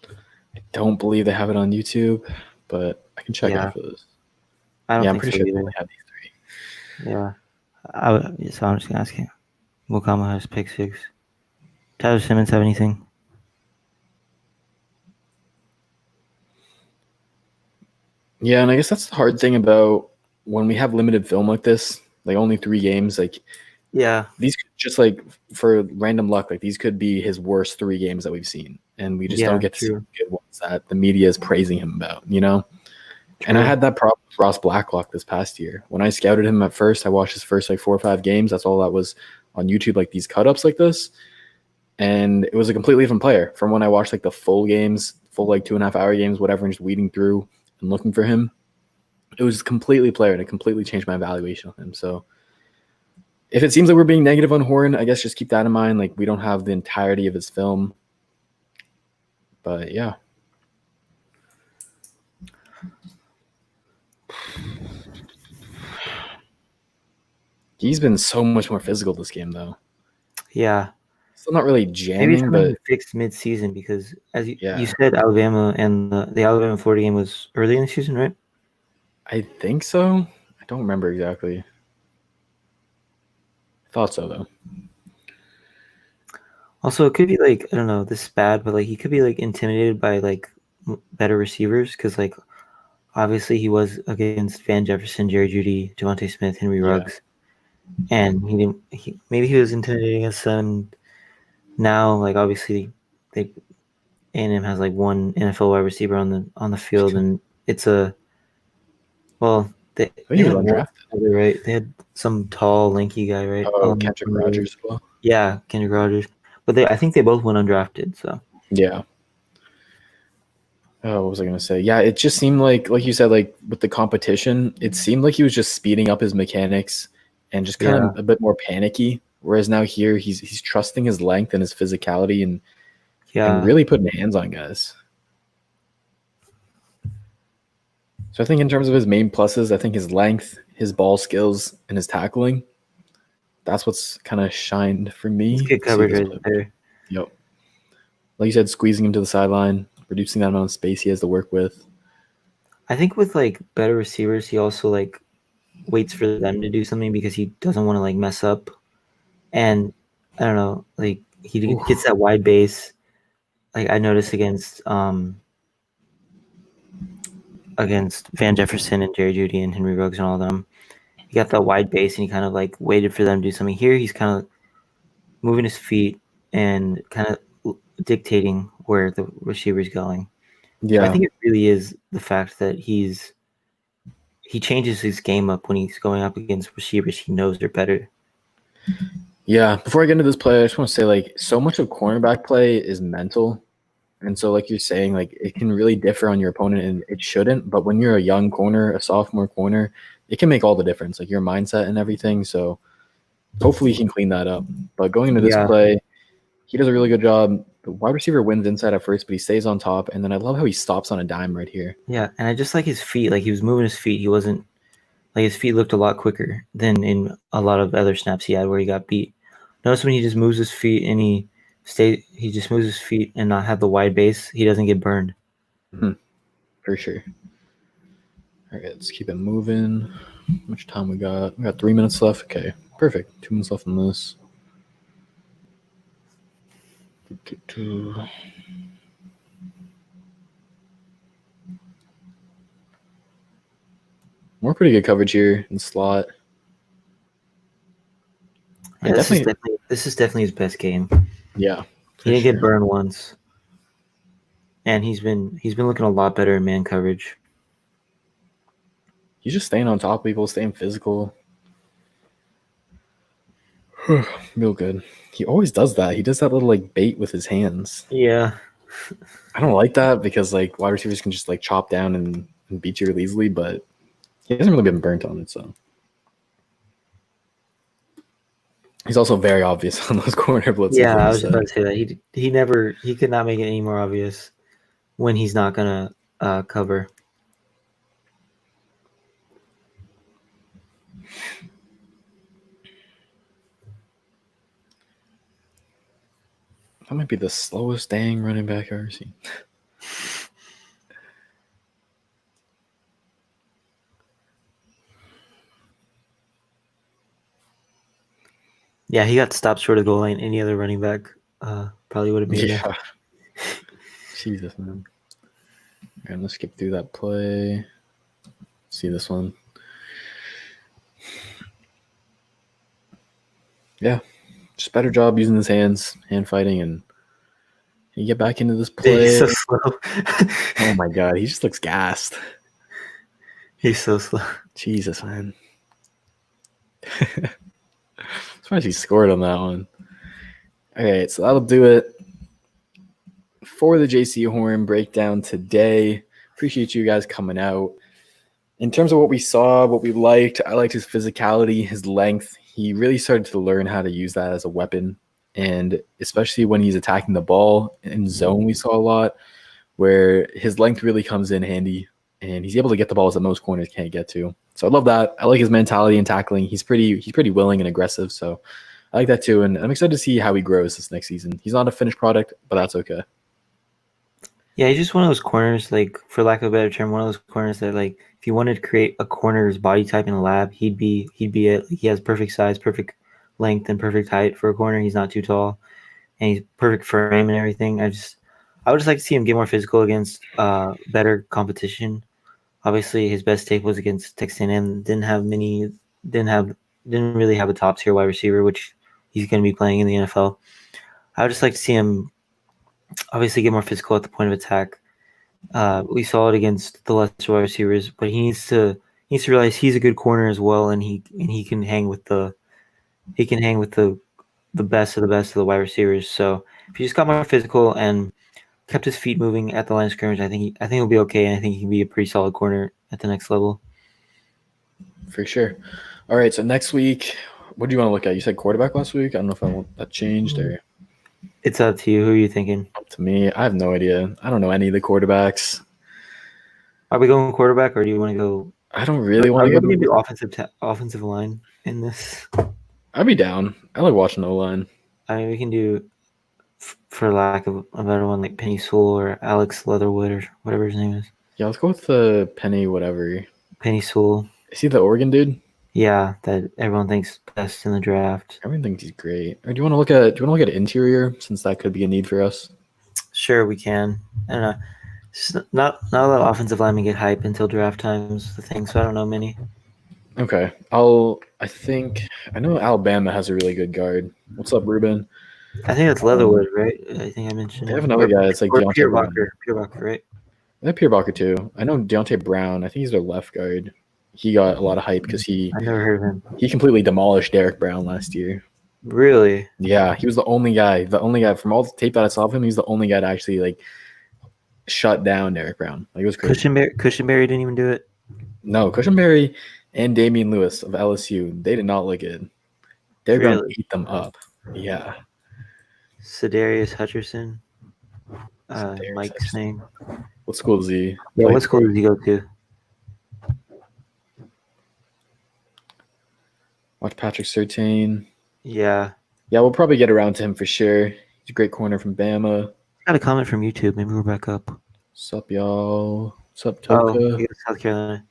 I don't believe they have it on YouTube, but I can check Yeah. after this. I don't I'm think pretty so sure they either. only have these 3. Yeah. So I'm just gonna ask him. Mukamu has pick 6. Tyler Simmons have anything? Yeah, and I guess that's the hard thing about when we have limited film like this, like only 3 games, like Yeah. these could just like for random luck, like these could be his worst 3 games that we've seen, and we just don't get to see true. the good ones that the media is praising him about, you know? And I True. had that problem with Ross Blacklock this past year. When I scouted him at first, I watched his first like 4 or 5 games. That's all that was on YouTube, like these cut-ups like this. And it was a completely different player from when I watched like the full games, full like 2.5-hour games, whatever, and just weeding through and looking for him. It was completely player, and it completely changed my evaluation of him. So if it seems like we're being negative on Horn, I guess just keep that in mind. Like we don't have the entirety of his film. But yeah. He's been so much more physical this game, though. Yeah. Still not really Maybe it's jamming, something but fixed mid-season because, as you Yeah. said, Alabama and the Alabama-Florida game was early in the season, right? I think so. I don't remember exactly. I thought so, though. Also, it could be like, I don't know, this is bad, but like he could be like intimidated by like better receivers because like obviously he was against Van Jefferson, Jerry Jeudy, Devontae Smith, Henry Yeah. Ruggs, and maybe he was intimidating against them. Now, like obviously, A&M has like one NFL wide receiver on the field, and it's a they he was had one undrafted. other, right? They had some tall, lanky guy, right? Oh, Kendrick Rogers as well. Yeah, Kendrick Rogers. But I think they both went undrafted. So Yeah. Oh, what was I going to say? Yeah, it just seemed like you said, like with the competition, it seemed like he was just speeding up his mechanics and just kind Yeah, of a bit more panicky. Whereas now here, he's trusting his length and his physicality and yeah. really putting hands on guys. So I think in terms of his main pluses, I think his length, his ball skills, and his tackling. That's what's kind of shined for It's me. good Let's see coverage this right play. there. Yep. Like you said, squeezing him to the sideline, reducing that amount of space he has to work with. I think with like better receivers, he also like waits for them to do something because he doesn't want to like mess up. And I don't know, like he Ooh. gets that wide base. Like I noticed against Van Jefferson and Jerry Jeudy and Henry Ruggs and all of them. He got that wide base and he kind of like waited for them to do something. Here he's kind of moving his feet and kind of dictating where the receiver's going. So I Yeah. think it really is the fact that he changes his game up when he's going up against receivers he knows are better. Yeah. Before I get into this play, I just want to say, like, so much of cornerback play is mental. And so, like you're saying, like, it can really differ on your opponent, and it shouldn't. But when you're a young corner, a sophomore corner, it can make all the difference, like your mindset and everything. So hopefully he can clean that up. But going into this Yeah. play, he does a really good job. The wide receiver wins inside at first, but he stays on top. And then I love how he stops on a dime right here. Yeah, and I just like his feet. Like he was moving his feet. He wasn't like his feet looked a lot quicker than in a lot of other snaps he had where he got beat. Notice when he just moves his feet and he just moves his feet and not have the wide base, he doesn't get burned. For sure. All right, let's keep it moving. How much time we got? We got 3 minutes left. Okay, perfect. 2 minutes left on this. More pretty good coverage here in slot. Yeah, this is definitely his best game. Yeah. He didn't get burned once. And he's been looking a lot better in man coverage. He's just staying on top of people, staying physical. Real good. He always does that. He does that little like bait with his hands. Yeah. I don't like that because like wide receivers can just like chop down and beat you really easily, but he hasn't really been burnt on it, so. He's also very obvious on those corner blitzes. Yeah, like I you was said. about to say that. He could not make it any more obvious when he's not gonna cover. That might be the slowest dang running back I've ever seen. Yeah, he got stopped short of the goal line. Any other running back probably would have been there. Jesus, man. All right, let's skip through that play. See this one. Yeah, just better job using his hands, hand fighting, and you get back into this play. He's so slow. Oh my god, he just looks gassed. He's so slow. Jesus, man. Surprised he scored on that one. All right, so that'll do it for the Jaycee Horn breakdown today. Appreciate you guys coming out. In terms of what we saw, what we liked, I liked his physicality, his length. He really started to learn how to use that as a weapon. And especially when he's attacking the ball in zone, we saw a lot where his length really comes in handy. And he's able to get the balls that most corners can't get to. So I love that. I like his mentality and tackling. He's pretty willing and aggressive. So I like that too. And I'm excited to see how he grows this next season. He's not a finished product, but that's okay. Yeah, he's just one of those corners, like for lack of a better term, one of those corners that like if you wanted to create a corner's body type in a lab, he'd be it. Like, he has perfect size, perfect length, and perfect height for a corner. He's not too tall, and he's perfect frame and everything. I would just like to see him get more physical against better competition. Obviously, his best take was against Texas A&M. Didn't really have a top tier wide receiver, which he's going to be playing in the NFL. I would just like to see him obviously get more physical at the point of attack. We saw it against the lesser wide receivers, but he needs to realize he's a good corner as well, and he can hang with the best of the wide receivers. So if he just got more physical and kept his feet moving at the line of scrimmage. I think he'll be okay, and I think he can be a pretty solid corner at the next level. For sure. All right, so next week, what do you want to look at? You said quarterback last week. I don't know if I want that changed or It's up to you. Who are you thinking? up to me. I have no idea. I don't know any of the quarterbacks. Are we going quarterback, or do you want to go? I don't really Are want we to going to go. do offensive line in this? I'd be down. I like watching O-line. I mean, we can do, for lack of a better one, like Penny Sewell or Alex Leatherwood or whatever his name is. Yeah, let's go with the Penny whatever. Penny Sewell. Is he the Oregon dude? Yeah, that everyone thinks best in the draft. Everyone thinks he's great. Or do you want to look at interior since that could be a need for us? Sure, we can. I don't know. It's not a lot of offensive linemen get hype until draft time's the thing, so I don't know many. Okay. I know Alabama has a really good guard. What's up, Ruben? I think that's Leatherwood, right? I think I mentioned. They have another guy that's like Deontay Brown. Pierbacher, right? They have Pierbacher too. I know Deontay Brown. I think he's their left guard. He got a lot of hype because I never heard of him. he completely demolished Derek Brown last year. Really? Yeah, he was the only guy from all the tape that I saw of him. He's the only guy to actually like shut down Derek Brown. Like it was crazy. Cushenberry didn't even do it. No, Cushenberry and Damian Lewis of LSU, they did not look good. Derek Brown Really? ate them up. Yeah. Sedarius Hutcherson. Sedarius Mike's Hutcherson. name. What school is he? Yeah, Like, what school did he go to? watch Patrick Surtain. Yeah. Yeah, we'll probably get around to him for sure. He's a great corner from Bama. Got a comment from YouTube. Maybe we're back up. Sup, y'all? Sup, Oh, Toka? he goes to South Carolina.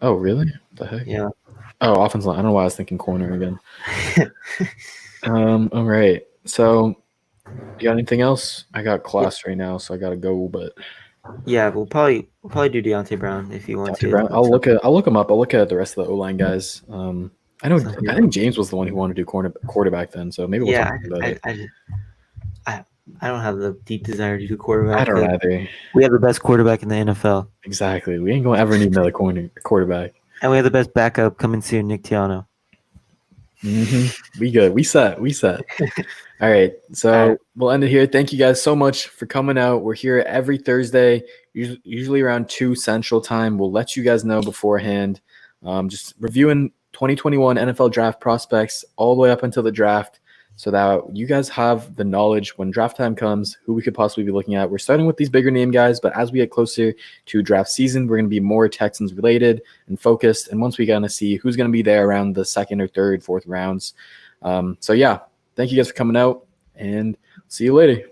Oh, really? What the heck? Yeah. Oh, offensive line. I don't know why I was thinking corner again. All right. So, you got anything else? I got class right now, so I gotta go. But Yeah, we'll probably do Deontay Brown if you want Deontay to. Brown, I'll look him up. I'll look at the rest of the O-line guys. I know. Sounds good. I think James was the one who wanted to do quarterback then. So maybe we'll Yeah, talk about it. I don't have the deep desire to do quarterback. I don't either. We have the best quarterback in the NFL, Exactly. We ain't gonna ever need another quarterback. and we have the best backup coming soon, Nick Tiano. We good. We set. All right. So we'll end it here. Thank you guys so much for coming out. We're here every Thursday, usually around 2 Central Time. We'll let you guys know beforehand. Just reviewing 2021 NFL draft prospects all the way up until the draft so that you guys have the knowledge when draft time comes, who we could possibly be looking at. We're starting with these bigger name guys, but as we get closer to draft season, we're going to be more Texans related and focused. And once we kind of see who's going to be there around the second or third, fourth rounds. So yeah, thank you guys for coming out and see you later.